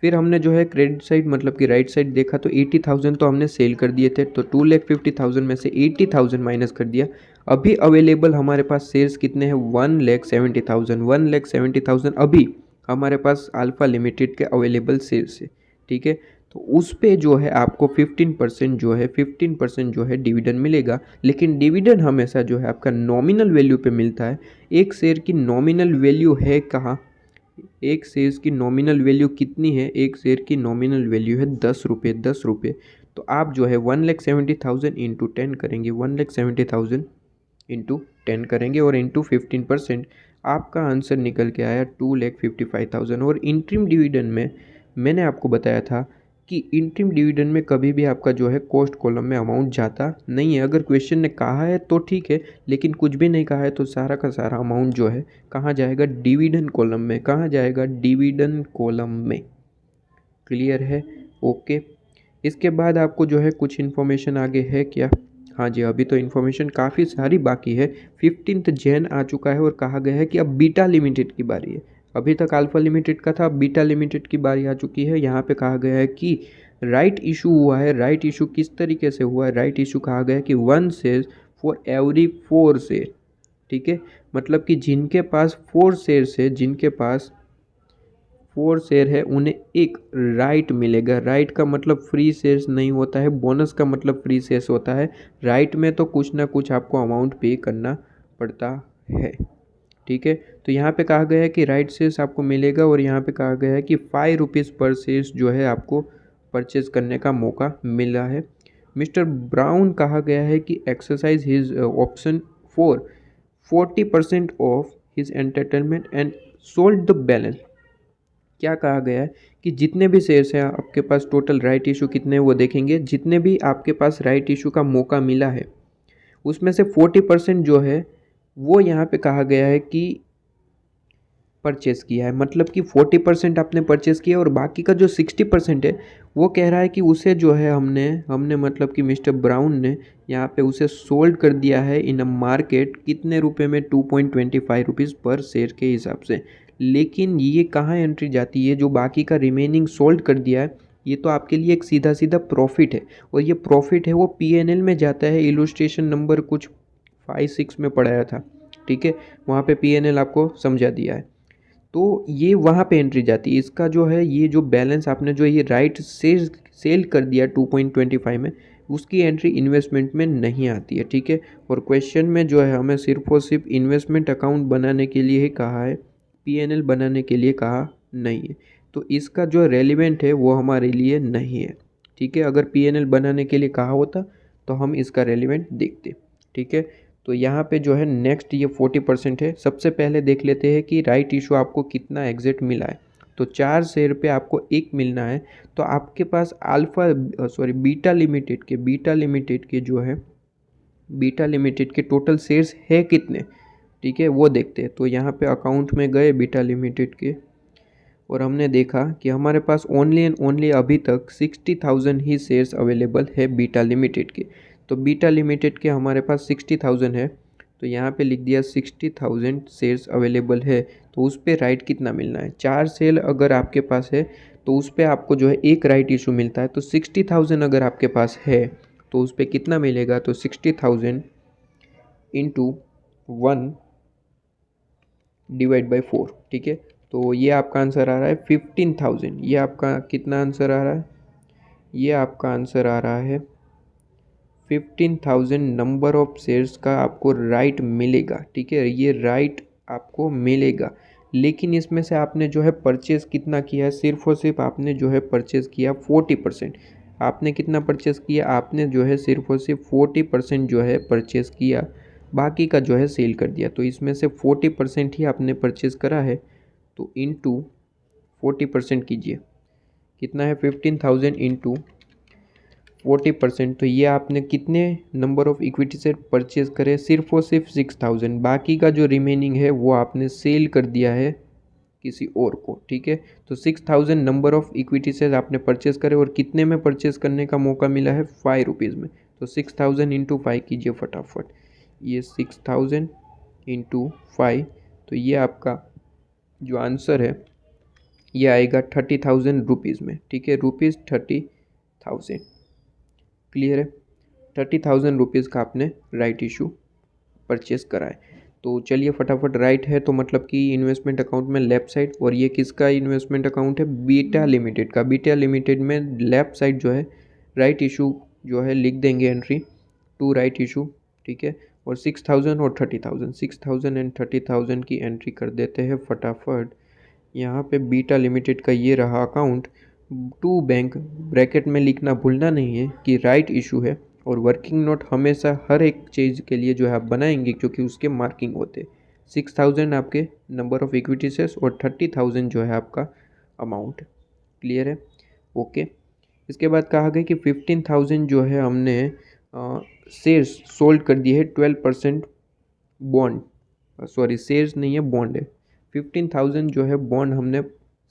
फिर हमने जो है क्रेडिट साइड मतलब कि राइट साइड देखा, तो 80,000 तो हमने सेल कर दिए थे, तो 2,50,000 में से 80,000 माइनस कर दिया। अभी अवेलेबल हमारे पास शेयर्स कितने हैं? 1,70,000। 1,70,000 अभी हमारे पास अल्फ़ा लिमिटेड के अवेलेबल शेयर्स है, ठीक है। तो उस पे जो है आपको 15% जो है डिविडेंड मिलेगा। लेकिन डिविडेंड हमेशा जो है आपका नॉमिनल वैल्यू पे मिलता है। एक शेयर की नॉमिनल वैल्यू है कहाँ? एक शेयर की नॉमिनल वैल्यू कितनी है? एक शेयर की नॉमिनल वैल्यू है 10 रुपये, 10 रुपये। तो आप जो है 1,70,000 इंटू 10 करेंगे, 1,70,000 इंटू 10 करेंगे और इंटू 15%, आपका आंसर निकल के आया 2,55,000। और इंट्रीम डिविडेंड में मैंने आपको बताया था कि इंट्रीम डिविडेंड में कभी भी आपका जो है कॉस्ट कॉलम में अमाउंट जाता नहीं है। अगर क्वेश्चन ने कहा है तो ठीक है, लेकिन कुछ भी नहीं कहा है तो सारा का सारा अमाउंट जो है कहाँ जाएगा? डिविडेंड कॉलम में। कहाँ जाएगा? डिविडेंड कॉलम में। क्लियर है? ओके। इसके बाद आपको जो है कुछ इन्फॉर्मेशन आगे है क्या? हाँ जी, अभी तो इन्फॉर्मेशन काफ़ी सारी बाकी है। 15 जैन आ चुका है और कहा गया है कि अब बीटा लिमिटेड की बारी है। अभी तक अल्फ़ा लिमिटेड का था, अब बीटा लिमिटेड की बारी आ चुकी है। यहाँ पे कहा गया है कि राइट इशू हुआ है। राइट इशू किस तरीके से हुआ है? राइट इशू कहा गया है कि 1 शेयर फॉर एवरी 4 शेयर, ठीक है। मतलब कि जिनके पास 4 शेयर्स है, जिनके पास 4 शेयर है, उन्हें एक राइट मिलेगा। राइट का मतलब फ्री शेयर्स नहीं होता है, बोनस का मतलब फ्री शेयर्स होता है। राइट में तो कुछ ना कुछ आपको अमाउंट पे करना पड़ता है, ठीक है। तो यहाँ पे कहा गया है कि राइट शेयर्स आपको मिलेगा, और यहाँ पे कहा गया है कि 5 रुपीज़ पर शेयर्स जो है आपको परचेज करने का मौका मिला है। मिस्टर ब्राउन कहा गया है कि exercise his option for 40% of his entertainment and sold the balance. क्या कहा गया है कि जितने भी शेयर्स हैं आपके पास, टोटल राइट इशू कितने हैं वो देखेंगे। जितने भी आपके पास राइट इशू का मौका मिला है उसमें से 40% जो है वो यहाँ पे कहा गया है कि परचेज़ किया है, मतलब कि 40% आपने परचेज़ किया और बाकी का जो 60% है वो कह रहा है कि उसे जो है हमने मतलब कि मिस्टर ब्राउन ने यहाँ पे उसे सोल्ड कर दिया है इन अ मार्केट कितने रुपए में, 2.25 रुपीज़ पर शेयर के हिसाब से। लेकिन ये कहाँ एंट्री जाती है, जो बाकी का रिमेनिंग सोल्ड कर दिया है ये तो आपके लिए एक सीधा सीधा प्रॉफिट है, और ये प्रॉफिट है वो PNL में जाता है। इलुस्ट्रेशन नंबर कुछ 5-6 में पढ़ाया था, ठीक है, वहाँ पे PNL आपको समझा दिया है। तो ये वहाँ पे एंट्री जाती है। इसका जो है ये जो बैलेंस आपने जो ये राइट सेल कर दिया 2.25 में, उसकी एंट्री इन्वेस्टमेंट में नहीं आती है, ठीक है। और क्वेश्चन में जो है हमें सिर्फ और सिर्फ इन्वेस्टमेंट अकाउंट बनाने के लिए ही कहा है, PNL बनाने के लिए कहा नहीं है। तो इसका जो रेलिवेंट है वो हमारे लिए नहीं है, ठीक है। अगर PNL बनाने के लिए कहा होता तो हम इसका रेलिवेंट देखते, ठीक है। तो यहाँ पे जो है नेक्स्ट ये 40% है। सबसे पहले देख लेते हैं कि राइट इशू आपको कितना एग्जैक्ट मिला है। तो 4 शेयर पे आपको 1 मिलना है, तो आपके पास बीटा लिमिटेड के जो है बीटा लिमिटेड के टोटल शेयर्स है कितने, ठीक है, वो देखते हैं। तो यहाँ पे अकाउंट में गए बीटा लिमिटेड के और हमने देखा कि हमारे पास ओनली एंड ओनली अभी तक 60,000 ही शेयर्स अवेलेबल है बीटा लिमिटेड के। तो बीटा लिमिटेड के हमारे पास 60,000 है, तो यहाँ पे लिख दिया 60,000 शेयर्स अवेलेबल है। तो उस पर राइट कितना मिलना है, 4 शेयर अगर आपके पास है तो उस पर आपको जो है एक राइट इशू मिलता है। तो 60,000 अगर आपके पास है तो उस पर कितना मिलेगा, तो 60,000 इंटू 1 डिवाइड बाई 4, ठीक है। तो ये आपका आंसर आ रहा है 15,000। ये आपका कितना आंसर आ रहा है, ये आपका आंसर आ रहा है 15,000 नंबर ऑफ शेयर्स का आपको राइट मिलेगा, ठीक है, ये राइट आपको मिलेगा। लेकिन इसमें से आपने जो है परचेज़ कितना किया है, सिर्फ और सिर्फ आपने जो है परचेज़ किया 40%। आपने कितना परचेज़ किया, आपने जो है सिर्फ और सिर्फ 40% जो है परचेज़ किया, बाकी का जो है सेल कर दिया। तो इसमें से 40% ही आपने परचेज़ करा है, तो इंटू 40% कीजिए, कितना है 15,000 इंटू 40%। तो ये आपने कितने number of equity share purchase करे, सिर्फ और सिर्फ 6,000। बाकी का जो रिमेनिंग है वो आपने सेल कर दिया है किसी और को, ठीक है। तो 6,000 नंबर ऑफ इक्विटी शेयर आपने परचेज करे और कितने में परचेज करने का मौका मिला है, 5 रुपीज़ में। तो 6,000 इंटू 5 कीजिए फटाफट, ये 6,000 इंटू 5, तो ये आपका जो आंसर है ये आएगा 30,000 रुपीज़ में, ठीक है, रुपीज़ 30,000। क्लियर है, 30,000 रुपीज़ का आपने राइट इशू परचेस करा है। तो चलिए फटाफट, राइट है तो मतलब कि इन्वेस्टमेंट अकाउंट में लेफ़्ट साइड, और ये किसका इन्वेस्टमेंट अकाउंट है, बीटा लिमिटेड का। बीटा लिमिटेड में लेफ़्ट साइड जो है राइट इशू जो है लिख देंगे एंट्री टू राइट इशू, ठीक है। और 6,000 और 30,000, 6,000 एंड 30,000 की एंट्री कर देते हैं फटाफट। यहाँ पे बीटा लिमिटेड का ये रहा अकाउंट टू बैंक, ब्रैकेट में लिखना भूलना नहीं है कि राइट इशू है। और वर्किंग नोट हमेशा हर एक चीज़ के लिए जो है आप बनाएंगे क्योंकि उसके मार्किंग होते हैं। 6,000 आपके नंबर ऑफ इक्विटी शेयर्स और 30,000 जो है आपका अमाउंट। क्लियर है, ओके। इसके बाद कहा गया कि 15,000 जो है हमने शेयर्स सोल्ड कर दिए है 12% बॉन्ड, शेयर्स नहीं है बॉन्ड है। 15,000 जो है बॉन्ड हमने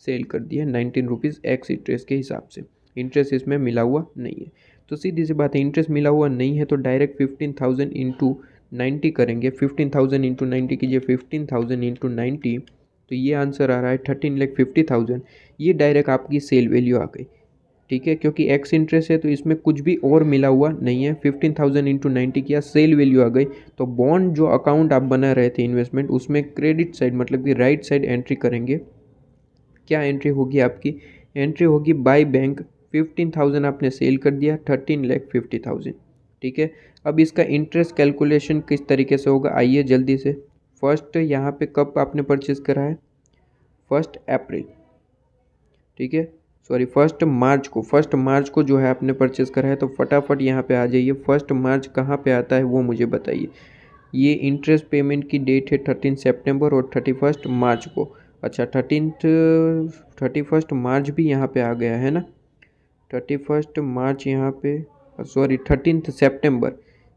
सेल कर दिया 19 रुपीज़ एक्स इंटरेस्ट के हिसाब से। इंटरेस्ट इसमें मिला हुआ नहीं है, तो सीधी सी बात है, इंटरेस्ट मिला हुआ नहीं है तो डायरेक्ट 15,000 इंटू 90 करेंगे। 15,000 इंटू 90 कीजिए, 15,000 इंटू 90, तो ये आंसर आ रहा है 13,50,000। ये डायरेक्ट आपकी सेल वैल्यू आ गई, ठीक है, क्योंकि एक्स इंटरेस्ट है तो इसमें कुछ भी और मिला हुआ नहीं है। 15,000 इंटू 90 किया, सेल वैल्यू आ गई। तो बॉन्ड जो अकाउंट आप बना रहे थे इन्वेस्टमेंट, उसमें क्रेडिट साइड मतलब कि राइट साइड एंट्री करेंगे। क्या एंट्री होगी आपकी, एंट्री होगी बाय बैंक। 15,000 आपने सेल कर दिया, 13,50,000, ठीक है। अब इसका इंटरेस्ट कैलकुलेशन किस तरीके से होगा, आइए जल्दी से। फर्स्ट यहाँ पे कब आपने परचेज करा है, 1 अप्रैल, ठीक है, सॉरी 1 मार्च को जो है आपने परचेज करा है। तो फटाफट यहाँ पे आ जाइए, 1 मार्च कहाँ पे आता है वो मुझे बताइए। ये इंटरेस्ट पेमेंट की डेट है 13 सितंबर और 31 मार्च को। अच्छा 31 मार्च भी यहाँ पे आ गया है ना, 31 मार्च यहाँ पे, सॉरी 13 सितंबर,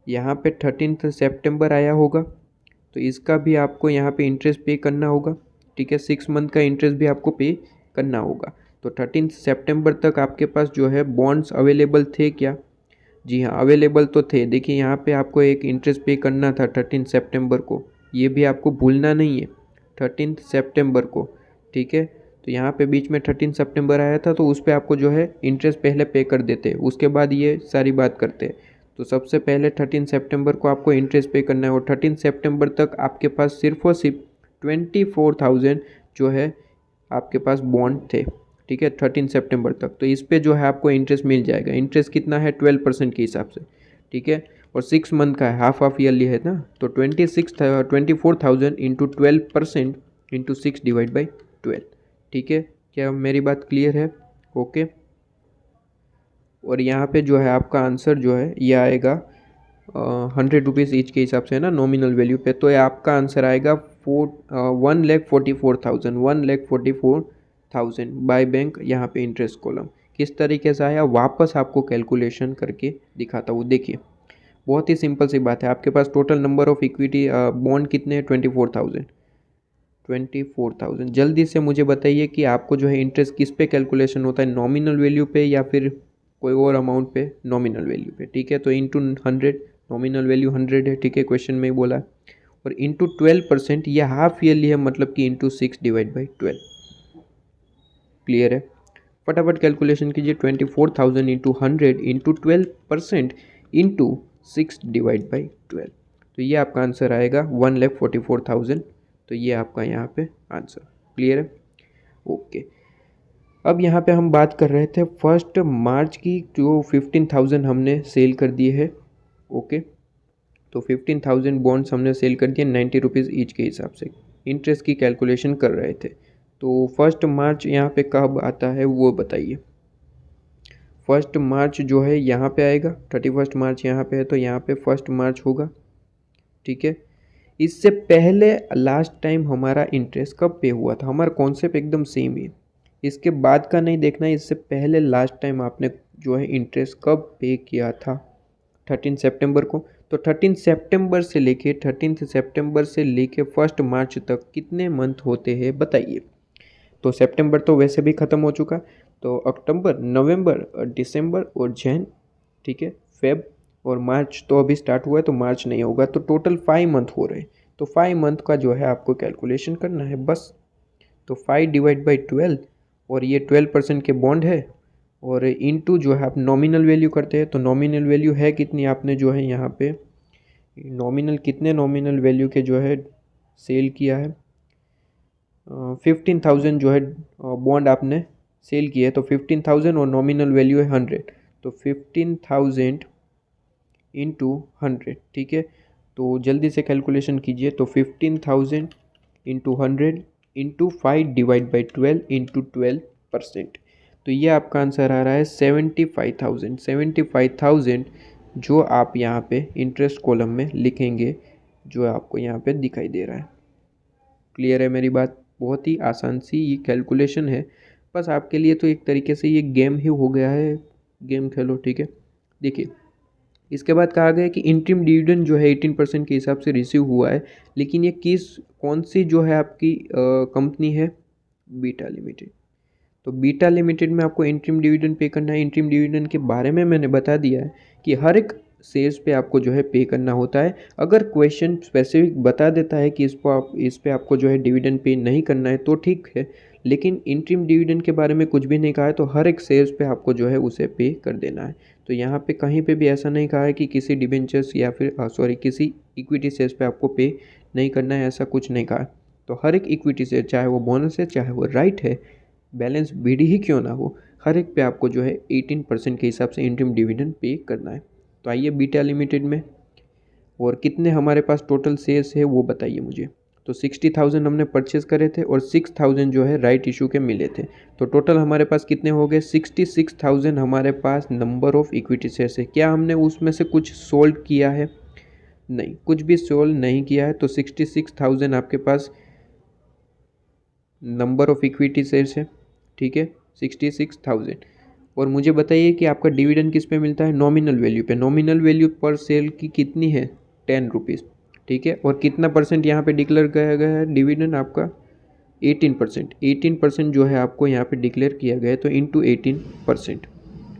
यहाँ पे 13 सितंबर आया होगा, तो इसका भी आपको यहाँ पे इंटरेस्ट पे करना होगा। ठीक है, 6 मंथ का इंटरेस्ट भी आपको पे करना होगा। तो 13 सितंबर तक आपके पास जो है बॉन्ड्स अवेलेबल थे क्या? जी हाँ, अवेलेबल तो थे। देखिए यहाँ पे आपको एक इंटरेस्ट पे करना था 13 सितंबर को, ये भी आपको भूलना नहीं है, 13 सितंबर को। ठीक है, तो यहाँ पे बीच में 13 सितंबर आया था, तो उस पर आपको जो है इंटरेस्ट पहले पे कर देते, उसके बाद ये सारी बात करते। तो सबसे पहले 13 सितंबर को आपको इंटरेस्ट पे करना है, और 13 सितंबर तक आपके पास सिर्फ और सिर्फ 24,000 जो है आपके पास बॉन्ड थे। ठीक है, 13 सितंबर तक, तो इस पे जो है आपको इंटरेस्ट मिल जाएगा। इंटरेस्ट कितना है? 12% के हिसाब से। ठीक है, और 6 मंथ का है, हाफ ईयरली है ना, तो 24,000 इंटू 12% इंटू 6/12। ठीक है, क्या मेरी बात क्लियर है? ओके। और यहाँ पे जो है आपका आंसर जो है ये आएगा 100 रुपीज़ ईच के हिसाब से है ना, नॉमिनल वैल्यू पे, तो ये आपका आंसर आएगा 1,44,000 बाय बैंक यहाँ पे इंटरेस्ट कॉलम। किस तरीके से आया वापस आपको कैलकुलेशन करके दिखाता हूँ। देखिए बहुत ही सिंपल सी बात है, आपके पास total number of equity bond कितने हैं? 24,000। जल्दी से मुझे बताइए कि आपको जो है इंटरेस्ट किस पे कैलकुलेशन होता है, नॉमिनल वैल्यू पे या फिर कोई और अमाउंट पे? नॉमिनल वैल्यू पे। ठीक है, तो इंटू 100, नॉमिनल वैल्यू 100 है। ठीक है, क्वेश्चन में ही बोला है। और इंटू 12%, यह हाफ ईयरली है, मतलब कि इंटू 6/12। क्लियर है? फटाफट कैलकुलेशन कीजिए, 24,000 इंटू 100 इंटू 12% इंटू 6/12, तो ये आपका आंसर आएगा 1,44,000। तो ये आपका यहाँ पे आंसर। क्लियर है? ओके। अब यहाँ पे हम बात कर रहे थे 1 मार्च की, जो 15,000 हमने सेल कर दिए है। ओके, तो 15,000 बॉन्ड्स हमने सेल कर दिए 90 रुपीज़ ईच के हिसाब से। इंटरेस्ट की कैलकुलेशन कर रहे थे, तो 1 मार्च यहाँ पे कब आता है वो बताइए। 1 मार्च जो है यहाँ पे आएगा, 31 मार्च यहाँ पे है, तो यहाँ पे 1 मार्च होगा। ठीक है, इससे पहले लास्ट टाइम हमारा इंटरेस्ट कब पे हुआ था? हमारा कॉन्सेप्ट एकदम सेम ही है, इसके बाद का नहीं देखना है, इससे पहले लास्ट टाइम आपने जो है इंटरेस्ट कब पे किया था? 13 सितंबर को। तो 13 सितंबर से लेके 1 मार्च तक कितने मंथ होते हैं बताइए। तो सितंबर तो वैसे भी ख़त्म हो चुका, तो अक्टूबर, नवंबर, दिसंबर और जैन, ठीक है, फेब और मार्च तो अभी स्टार्ट हुआ है, तो मार्च नहीं होगा, तो टोटल 5 मंथ हो रहे हैं। तो 5 मंथ का जो है आपको कैलकुलेशन करना है बस। तो 5/12, और ये 12% के बॉन्ड है, और इनटू जो है आप नॉमिनल वैल्यू करते हैं, तो नॉमिनल वैल्यू है कितनी? आपने जो है यहाँ पे नॉमिनल, कितने नॉमिनल वैल्यू के जो है सेल किया है? 15,000 जो है बॉन्ड आपने सेल किया है, तो 15,000 और नॉमिनल वैल्यू है 100, तो 15,000 इंटू 100। ठीक है, तो जल्दी से कैलकुलेशन कीजिए, तो 15,000 इंटू 100 इंटू 5/12 इंटू 12%, तो ये आपका आंसर आ रहा है 75,000 जो आप यहाँ पे इंटरेस्ट कॉलम में लिखेंगे, जो आपको यहाँ पे दिखाई दे रहा है। क्लियर है मेरी बात? बहुत ही आसान सी ये कैलकुलेशन है, बस आपके लिए तो एक तरीके से ये गेम ही हो गया है, गेम खेलो। ठीक है, देखिए इसके बाद कहा गया कि इंटरिम डिविडेंड जो है 18% के हिसाब से रिसीव हुआ है, लेकिन ये कौन सी जो है आपकी कंपनी है? Beta limited. तो बीटा लिमिटेड में आपको इंटरिम डिविडेंड पे करना है। इंटरिम डिविडेंड के बारे में मैंने बता दिया है कि हर एक शेयर्स पे आपको जो है पे करना होता है। अगर क्वेश्चन स्पेसिफिक बता देता है कि इस पे आपको जो है डिविडेंड पे नहीं करना है तो ठीक है, लेकिन इंटरिम डिविडेंड के बारे में कुछ भी नहीं कहा है, तो हर एक शेयर्स पे आपको जो है उसे पे कर देना है। तो यहाँ पे कहीं पे भी ऐसा नहीं कहा है कि किसी डिबेंचर्स या फिर किसी इक्विटी शेयर्स पे आपको पे नहीं करना है, ऐसा कुछ नहीं कहा। तो हर एक इक्विटी शेयर, चाहे वो बोनस है चाहे वो राइट है, बैलेंस बीडी ही क्यों ना हो, हर एक पे आपको जो है 18% के हिसाब से इंटरिम डिविडेंड पे करना है। तो आइए बीटा लिमिटेड में, और कितने हमारे पास टोटल शेयर्स है वो बताइए मुझे। तो 60,000 हमने परचेज करे थे और 6,000 जो है राइट इशू के मिले थे, तो टोटल हमारे पास कितने हो गए? 66,000 हमारे पास नंबर ऑफ इक्विटी शेयर्स है। क्या हमने उसमें से कुछ सोल्ड किया है? नहीं, कुछ भी सोल्ड नहीं किया है, तो 66,000 आपके पास नंबर ऑफ इक्विटी शेयर्स है, ठीक है 66,000। और मुझे बताइए कि आपका डिविडेंड किस पे मिलता है, नॉमिनल वैल्यू पे। नॉमिनल वैल्यू पर शेयर की कितनी है, 10 रुपीज़, ठीक है। और कितना परसेंट यहाँ पे डिक्लेयर किया गया है डिविडेंड आपका, 18%। 18% जो है आपको यहाँ पे डिक्लेयर किया गया है, तो इंटू 18%,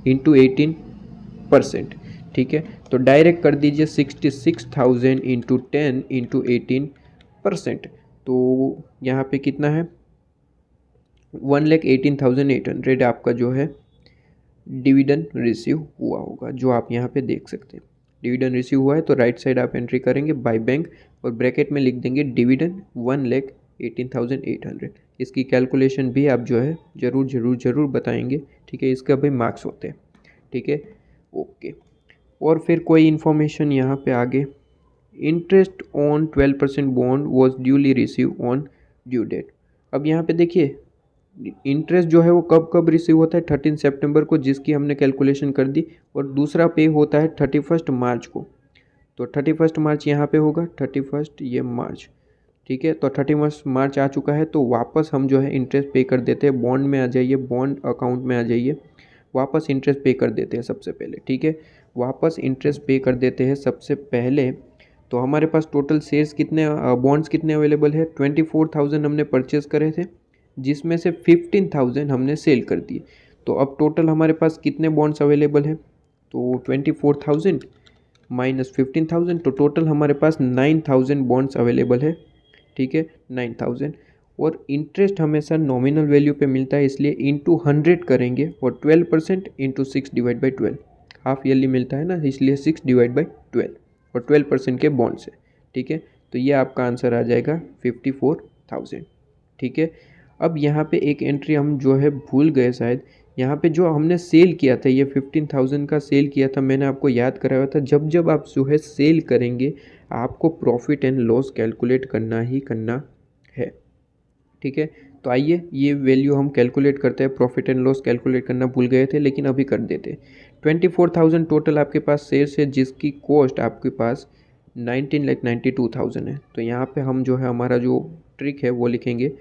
इंटू 18%, ठीक है। तो डायरेक्ट कर दीजिए 66,000 इंटू 10 इंटू 18%। तो यहाँ पे कितना है, 1,18,800 आपका जो है डिविडेंड रिसीव हुआ होगा, जो आप यहाँ पे देख सकते हैं। डिविडेंड रिसीव हुआ है तो राइट साइड आप एंट्री करेंगे बाय बैंक और ब्रैकेट में लिख देंगे डिविडेंड 1,18,800। इसकी कैलकुलेशन भी आप जो है ज़रूर बताएंगे, ठीक है। इसका भी मार्क्स होते हैं, ठीक है, ओके। और फिर कोई इन्फॉर्मेशन यहाँ पे आगे, interest on 12% bond was duly receive on due date. अब यहाँ पे देखिए इंटरेस्ट जो है वो कब कब रिसीव होता है, 13 सितंबर को, जिसकी हमने कैलकुलेशन कर दी। और दूसरा पे होता है 31 मार्च को। तो 31 मार्च यहाँ पे होगा, 31 ये मार्च, ठीक है। तो 31 मार्च आ चुका है, तो वापस हम जो है इंटरेस्ट पे कर देते हैं। बॉन्ड में आ जाइए, बॉन्ड अकाउंट में आ जाइए, वापस इंटरेस्ट पे कर देते हैं सबसे पहले, ठीक है। वापस इंटरेस्ट पे कर देते हैं सबसे पहले। तो हमारे पास टोटल शेयर्स कितने, बॉन्ड्स कितने अवेलेबल है, 24,000 हमने परचेज़ करे थे, जिसमें से 15,000 हमने सेल कर दिए। तो अब टोटल हमारे पास कितने बॉन्ड्स अवेलेबल हैं, तो 24,000 माइनस 15,000, तो टोटल हमारे पास 9,000 बॉन्ड्स अवेलेबल है, ठीक है 9,000। और इंटरेस्ट हमेशा नॉमिनल वैल्यू पे मिलता है, इसलिए इंटू 100 करेंगे और 12% into 6 divide by 12, half yearly मिलता है ना, इसलिए 6 डिवाइड बाई 12 और 12% के बॉन्ड्स है, ठीक है। तो ये आपका आंसर आ जाएगा 54,000, ठीक है। अब यहाँ पे एक एंट्री हम जो है भूल गए शायद, यहाँ पे जो हमने सेल किया था, ये 15,000 का सेल किया था, मैंने आपको याद कराया था। जब जब आप जो है सेल करेंगे आपको प्रॉफिट एंड लॉस कैलकुलेट करना ही करना है, ठीक है। तो आइए ये वैल्यू हम कैलकुलेट करते हैं। प्रॉफिट एंड लॉस कैलकुलेट करना भूल गए थे, लेकिन अभी कर देते। 24,000 टोटल आपके पास शेयर्स है, जिसकी कॉस्ट आपके पास 19,92,000 है। तो यहाँ पे हम जो है हमारा जो ट्रिक है वो लिखेंगे,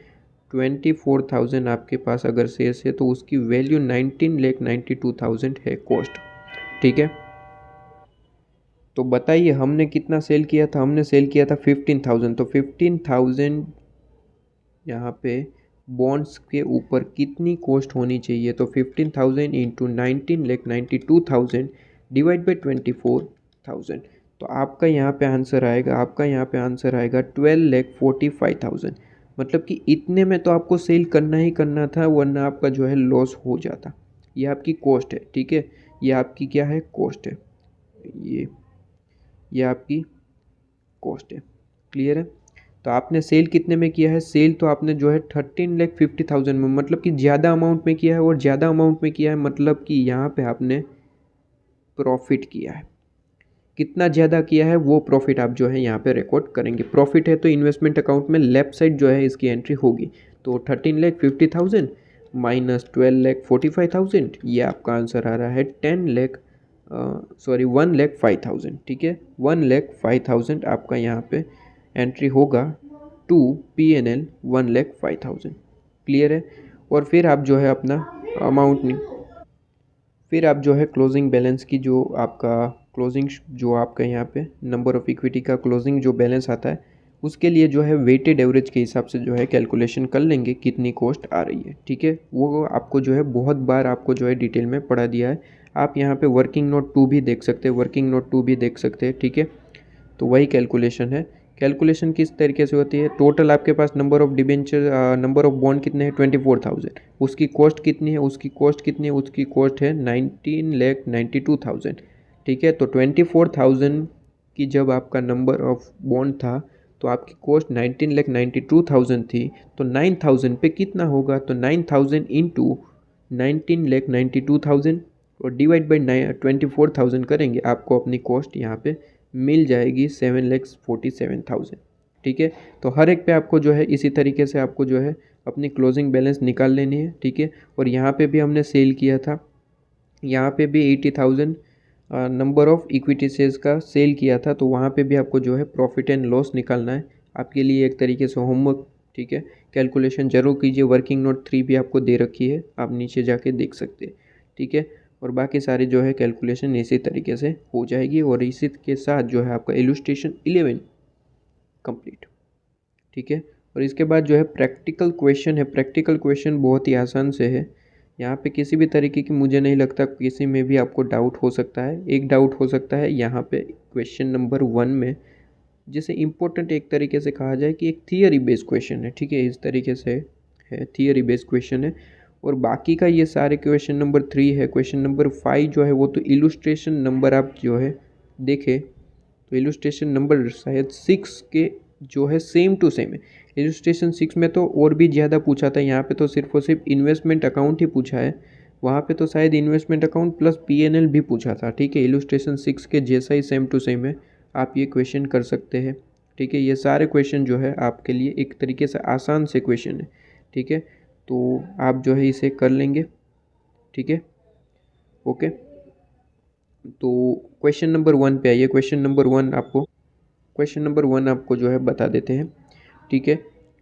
24,000 आपके पास अगर शेयर्स है तो उसकी वैल्यू 19,92,000 है कॉस्ट, ठीक है। तो बताइए हमने कितना सेल किया था, हमने सेल किया था 15,000। तो 15,000 यहाँ पे बॉन्ड्स के ऊपर कितनी कॉस्ट होनी चाहिए, तो 15,000 इंटू 19,92,000 डिवाइड बाई 24,000। तो आपका यहाँ पे आंसर आएगा, आपका यहाँ पे आंसर आएगा 12,45,000। मतलब कि इतने में तो आपको सेल करना ही करना था, वरना आपका जो है लॉस हो जाता। ये आपकी कॉस्ट है, ठीक है, ये आपकी क्या है, कॉस्ट है, ये आपकी कॉस्ट है, क्लियर है। तो आपने सेल कितने में किया है, सेल तो आपने जो है 13,50,000 में, मतलब कि ज़्यादा अमाउंट में किया है। और ज़्यादा अमाउंट में किया है मतलब कि यहाँ पे आपने प्रॉफिट किया है। कितना ज़्यादा किया है वो प्रॉफिट आप जो है यहाँ पे रिकॉर्ड करेंगे। प्रॉफिट है तो इन्वेस्टमेंट अकाउंट में लेफ्ट साइड जो है इसकी एंट्री होगी। तो 13,50,000 माइनस 12,45,000, ये आपका आंसर आ रहा है 1,05,000, ठीक है। 1,05,000 आपका यहाँ पे एंट्री होगा टू P&L 1,05,000, क्लियर है। और फिर आप जो है अपना अमाउंट नहीं, फिर आप जो है क्लोजिंग बैलेंस की जो आपका क्लोजिंग जो आपका यहाँ पे नंबर ऑफ़ इक्विटी का क्लोजिंग जो बैलेंस आता है, उसके लिए जो है वेटेड एवरेज के हिसाब से जो है कैलकुलेशन कर लेंगे कितनी कॉस्ट आ रही है, ठीक है। वो आपको जो है बहुत बार आपको जो है डिटेल में पढ़ा दिया है। आप यहाँ पे वर्किंग नोट 2 भी देख सकते हैं, वर्किंग नोट 2 भी देख सकते हैं, ठीक है। तो वही कैलकुलेशन है। कैलकुलेशन किस तरीके से होती है, टोटल आपके पास number of debenture, number of bond कितने हैं, 24,000। उसकी कॉस्ट कितनी है, उसकी कॉस्ट कितनी है, उसकी कॉस्ट है 19,92,000, ठीक है। तो 24,000 की जब आपका नंबर ऑफ बॉन्ड था तो आपकी कॉस्ट 19,92,000 थी। तो 9,000 पे कितना होगा, तो 9,000 इंटू 19,92,000 और डिवाइड बाई 24,000 करेंगे, आपको अपनी कॉस्ट यहाँ पे मिल जाएगी 7,47,000, ठीक है। तो हर एक पे आपको जो है इसी तरीके से आपको जो है अपनी क्लोजिंग बैलेंस निकाल लेनी है, ठीक है। और यहाँ पे भी हमने सेल किया था, यहाँ पे भी 80,000 नंबर ऑफ़ इक्विटी शेयर्स का सेल किया था। तो वहाँ पे भी आपको जो है प्रॉफिट एंड लॉस निकालना है। आपके लिए एक तरीके से होमवर्क ठीक है। कैलकुलेशन ज़रूर कीजिए, वर्किंग नोट 3 भी आपको दे रखी है, आप नीचे जाके देख सकते हैं, ठीक है। और बाकी सारे जो है कैलकुलेशन इसी तरीके से हो जाएगी और इसी के साथ जो है आपका इलस्ट्रेशन 11 कंप्लीट, ठीक है। और इसके बाद जो है प्रैक्टिकल क्वेश्चन है। प्रैक्टिकल क्वेश्चन बहुत ही आसान से है, यहाँ पे किसी भी तरीके की मुझे नहीं लगता किसी में भी आपको डाउट हो सकता है। एक डाउट हो सकता है यहाँ पे क्वेश्चन नंबर 1 में, जिसे इम्पोर्टेंट एक तरीके से कहा जाए कि एक थियरी बेस्ड क्वेश्चन है, ठीक है, इस तरीके से है, थियरी बेस्ड क्वेश्चन है। और बाकी का ये सारे क्वेश्चन नंबर 3 है। क्वेश्चन नंबर 5 जो है वो तो इलस्ट्रेशन नंबर आप जो है देखें तो इलस्ट्रेशन नंबर शायद 6 के जो है सेम टू सेम है। इलस्ट्रेशन 6 में तो और भी ज़्यादा पूछा था, यहाँ पे तो सिर्फ और सिर्फ इन्वेस्टमेंट अकाउंट ही पूछा है, वहाँ पे तो शायद इन्वेस्टमेंट अकाउंट प्लस पीएनएल भी पूछा था, ठीक है। इलस्ट्रेशन 6 के जैसा ही सेम टू सेम है, आप ये क्वेश्चन कर सकते हैं, ठीक है। ये सारे क्वेश्चन जो है आपके लिए एक तरीके से आसान से क्वेश्चन है, ठीक है। तो आप जो है इसे कर लेंगे, ठीक है, ओके। तो क्वेश्चन नंबर 1 पे आइए। क्वेश्चन नंबर 1 आपको जो है बता देते हैं, ठीक है।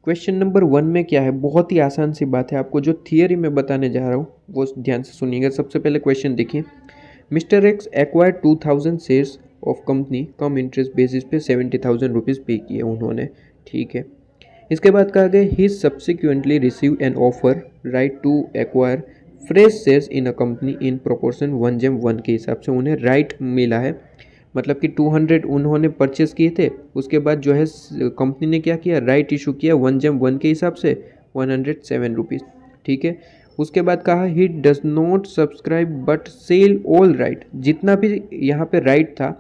क्वेश्चन नंबर 1 में क्या है, बहुत ही आसान सी बात है, आपको जो थियरी में बताने जा रहा हूँ वो ध्यान से सुनिएगा। सबसे पहले क्वेश्चन देखिए, mister x acquire 2000 shares of company, come interest basis पे 70,000 रुपीज़ पे किए उन्होंने, ठीक है। इसके बाद कहा गया he subsequently receive an offer right to acquire fresh shares in a company in proportion 1:1 के हिसाब से उन्हें राइट मिला है। मतलब कि 200 उन्होंने परचेस किए थे, उसके बाद जो है कंपनी ने क्या किया, राइट इशू किया 1:1 के हिसाब से 107 रुपीज़, ठीक है। उसके बाद कहा he does not subscribe but sell all right, जितना भी यहाँ पे राइट था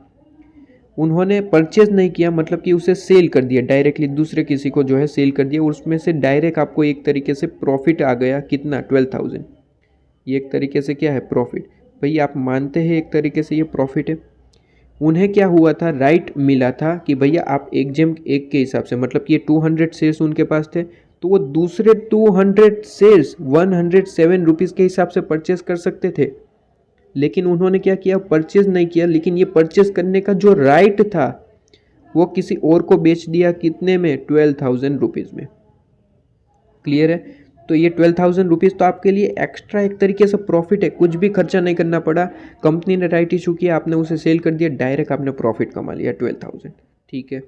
उन्होंने परचेज नहीं किया, मतलब कि उसे सेल कर दिया डायरेक्टली, दूसरे किसी को जो है सेल कर दिया, उसमें से डायरेक्ट आपको एक तरीके से प्रॉफिट आ गया, कितना, 12,000। ये एक तरीके से क्या है, प्रॉफिट। भाई आप मानते हैं एक तरीके से ये प्रॉफिट है। उन्हें क्या हुआ था, राइट मिला था कि भैया आप एक जेम एक के हिसाब से, मतलब कि ये 200 शेयर्स उनके पास थे, तो वो दूसरे 200 शेयर्स 107 रुपीज़ के हिसाब से परचेस कर सकते थे। लेकिन उन्होंने क्या किया, परचेज नहीं किया, लेकिन ये परचेज करने का जो राइट था वो किसी और को बेच दिया, कितने में, 12,000 रुपीज़ में। क्लियर है। तो ये 12,000 रुपीज़ तो आपके लिए एक्स्ट्रा एक तरीके से प्रॉफिट है, कुछ भी खर्चा नहीं करना पड़ा, कंपनी ने राइट इशू किया, आपने उसे सेल कर दिया, डायरेक्ट आपने प्रॉफिट कमा लिया 12,000, ठीक है।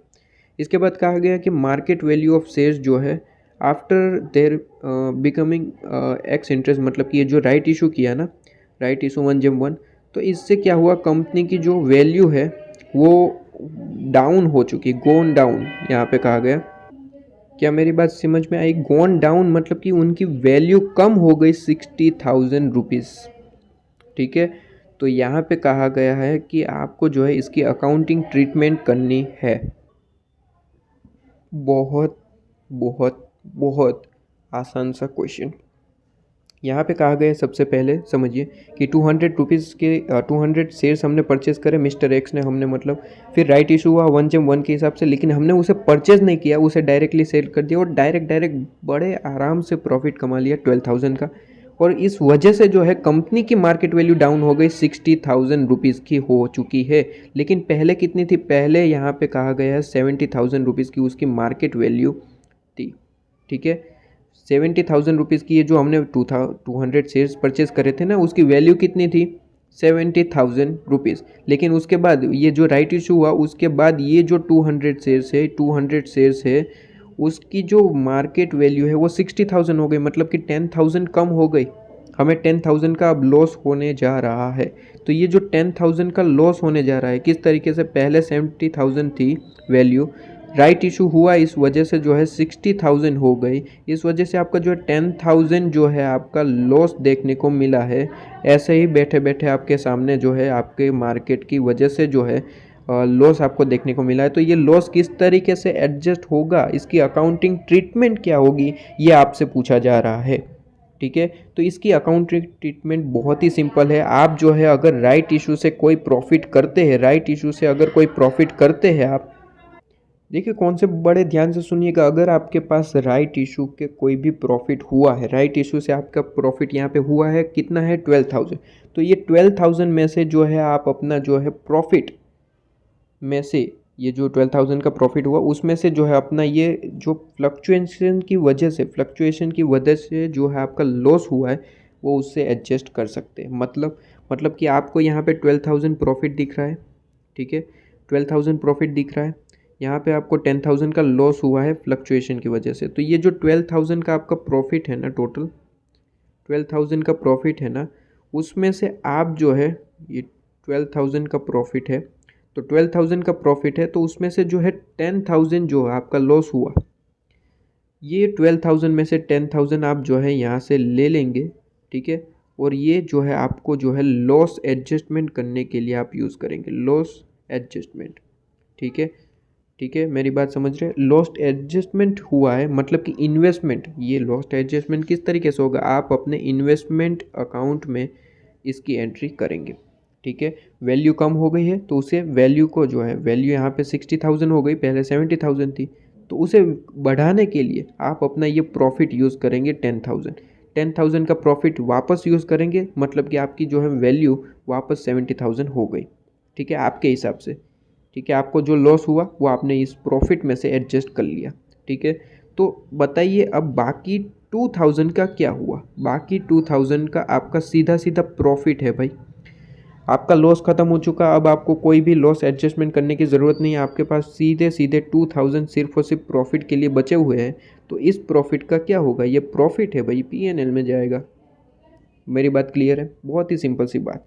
इसके बाद कहा गया कि मार्केट वैल्यू ऑफ शेयर्स जो है after their becoming x interest, मतलब कि ये जो राइट इशू किया ना, राइट इशू 1:1, तो इससे क्या हुआ, कंपनी की जो वैल्यू है वो डाउन हो चुकी, गोन डाउन यहाँ पे कहा गया। क्या मेरी बात समझ में आई, गोन डाउन मतलब कि उनकी वैल्यू कम हो गई 60,000 रुपीज़, ठीक है। तो यहाँ पे कहा गया है कि आपको जो है इसकी अकाउंटिंग ट्रीटमेंट करनी है। बहुत बहुत बहुत आसान सा क्वेश्चन। यहाँ पे कहा गया है, सबसे पहले समझिए कि 200 रुपीज़ के 200 शेयर्स हमने परचेज़ करे, मिस्टर एक्स ने, हमने मतलब फिर राइट इशू हुआ 1:1 के हिसाब से, लेकिन हमने उसे परचेज़ नहीं किया, उसे डायरेक्टली सेल कर दिया और डायरेक्ट बड़े आराम से प्रॉफिट कमा लिया 12,000 का। और इस वजह से जो है कंपनी की मार्केट वैल्यू डाउन हो गई, 60,000 रुपीज़ की हो चुकी है। लेकिन पहले कितनी थी, पहले यहाँ पे कहा गया है 70,000 रुपीज़ की उसकी मार्केट वैल्यू थी, ठीक है। 70,000 रुपीज़ की ये जो हमने 200 शेयर्स परचेज करे थे ना, उसकी वैल्यू कितनी थी, 70,000 रुपीज़। लेकिन उसके बाद ये जो राइट इशू हुआ, उसके बाद ये जो 200 शेयर्स है उसकी जो मार्केट वैल्यू है वो 60,000 हो गई, मतलब कि 10,000 कम हो गई। हमें 10,000 का अब लॉस होने जा रहा है। तो ये जो 10,000 का लॉस होने जा रहा है, किस तरीके से, पहले 70,000 थी वैल्यू, राइट इशू हुआ, इस वजह से जो है 60,000 हो गई, इस वजह से आपका जो है 10,000 जो है आपका लॉस देखने को मिला है। ऐसे ही बैठे बैठे आपके सामने जो है आपके मार्केट की वजह से जो है लॉस आपको देखने को मिला है। तो ये लॉस किस तरीके से एडजस्ट होगा, इसकी अकाउंटिंग ट्रीटमेंट क्या होगी, ये आपसे पूछा जा रहा है, ठीक है। तो इसकी अकाउंटिंग ट्रीटमेंट बहुत ही सिंपल है। आप जो है अगर राइट इशू से कोई प्रॉफिट करते हैं, राइट इशू से अगर कोई प्रॉफिट करते हैं आप, देखिए कौन से, बड़े ध्यान से सुनिएगा, अगर आपके पास राइट इशू के कोई भी प्रॉफिट हुआ है, राइट इशू से आपका प्रॉफिट यहाँ पे हुआ है, कितना है, 12,000, तो ये 12,000 में से जो है आप अपना जो है प्रॉफिट में से ये जो 12,000 का प्रॉफिट हुआ उसमें से जो है अपना ये जो फ्लक्चुएशन की वजह से जो है आपका लॉस हुआ है वो उससे एडजस्ट कर सकते हैं। मतलब कि आपको यहाँ पे 12,000 प्रॉफिट दिख रहा है, ठीक है, 12,000 प्रॉफिट दिख रहा है, यहाँ पे आपको 10,000 का लॉस हुआ है फ्लक्चुएशन की वजह से। तो ये जो 12,000 का आपका प्रॉफिट है ना, टोटल 12,000 का प्रॉफिट है ना, उसमें से आप जो है ये 12,000 का प्रॉफिट है, तो 12,000 का प्रॉफिट है तो उसमें से जो है 10,000 जो है आपका लॉस हुआ, ये 12,000 में से 10,000 आप जो है यहाँ से ले लेंगे, ठीक है। और ये जो है आपको जो है लॉस एडजस्टमेंट करने के लिए आप यूज़ करेंगे, लॉस एडजस्टमेंट, ठीक है। ठीक है, मेरी बात समझ रहे हैं। लॉस्ट एडजस्टमेंट हुआ है मतलब कि इन्वेस्टमेंट, ये लॉस्ट एडजस्टमेंट किस तरीके से होगा, आप अपने इन्वेस्टमेंट अकाउंट में इसकी एंट्री करेंगे, ठीक है। वैल्यू कम हो गई है तो उसे वैल्यू को जो है, वैल्यू यहाँ पे 60,000 हो गई, पहले 70,000 थी, तो उसे बढ़ाने के लिए आप अपना ये प्रॉफिट यूज़ करेंगे 10,000 का प्रॉफिट वापस यूज़ करेंगे, मतलब कि आपकी जो है वैल्यू वापस 70,000 हो गई, ठीक है, आपके हिसाब से, ठीक है। आपको जो लॉस हुआ वो आपने इस प्रॉफिट में से एडजस्ट कर लिया, ठीक है। तो बताइए अब बाकी 2,000 का क्या हुआ। बाकी 2,000 का आपका सीधा सीधा प्रॉफिट है भाई, आपका लॉस ख़त्म हो चुका, अब आपको कोई भी लॉस एडजस्टमेंट करने की ज़रूरत नहीं है, आपके पास सीधे सीधे 2,000 सिर्फ और सिर्फ प्रॉफिट के लिए बचे हुए हैं। तो इस प्रॉफिट का क्या होगा, ये प्रॉफिट है भाई, पीएनएल में जाएगा। मेरी बात क्लियर है, बहुत ही सिंपल सी बात।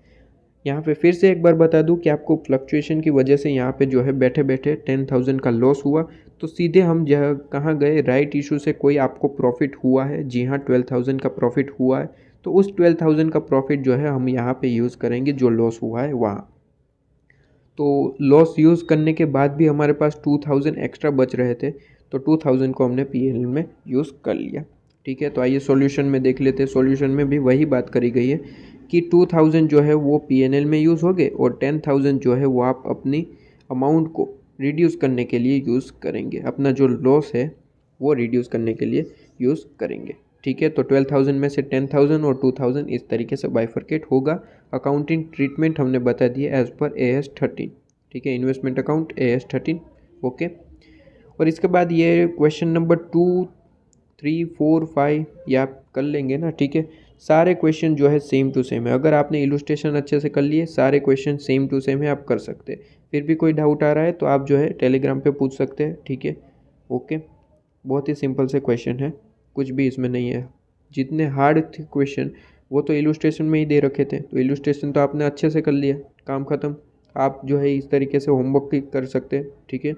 यहाँ पे फिर से एक बार बता दूँ कि आपको फ्लक्चुएशन की वजह से यहाँ पे जो है बैठे बैठे 10,000 का लॉस हुआ, तो सीधे हम जहाँ कहाँ गए, राइट इशू से कोई आपको प्रॉफिट हुआ है, जी हाँ 12,000 का प्रॉफिट हुआ है, तो उस 12,000 का प्रॉफिट जो है हम यहाँ पे यूज़ करेंगे, जो लॉस हुआ है वहाँ। तो लॉस यूज़ करने के बाद भी हमारे पास 2,000 एक्स्ट्रा बच रहे थे, तो 2,000 को हमने पीएनएल में यूज़ कर लिया, ठीक है। तो आइए सॉल्यूशन में देख लेते हैं। सॉल्यूशन में भी वही बात करी गई है कि 2,000 जो है वो पीएनएल में यूज़ हो गए और 10,000 जो है वो आप अपनी अमाउंट को रिड्यूस करने के लिए यूज़ करेंगे, अपना जो लॉस है वो रिड्यूस करने के लिए यूज़ करेंगे, ठीक है। तो 12,000 में से 10,000 और 2,000 इस तरीके से बाइफरकेट होगा। अकाउंटिंग ट्रीटमेंट हमने बता दिया एज़ पर AS 13, ठीक है, इन्वेस्टमेंट अकाउंट AS 13, ओके। और इसके बाद ये क्वेश्चन नंबर 2, 3, 4, 5 ये आप कर लेंगे ना, ठीक है। सारे क्वेश्चन जो है सेम टू सेम है, अगर आपने इलुस्ट्रेशन अच्छे से कर लिए, सारे क्वेश्चन सेम टू सेम है, आप कर सकते हैं। फिर भी कोई डाउट आ रहा है तो आप जो है टेलीग्राम पे पूछ सकते हैं, ठीक है, ओके। बहुत ही सिंपल से क्वेश्चन है, कुछ भी इसमें नहीं है। जितने हार्ड थे क्वेश्चन वो तो इलुस्ट्रेशन में ही दे रखे थे, तो इलुस्ट्रेशन तो आपने अच्छे से कर लिया, काम ख़त्म। आप जो है इस तरीके से होमवर्क भी कर सकते हैं, ठीक है।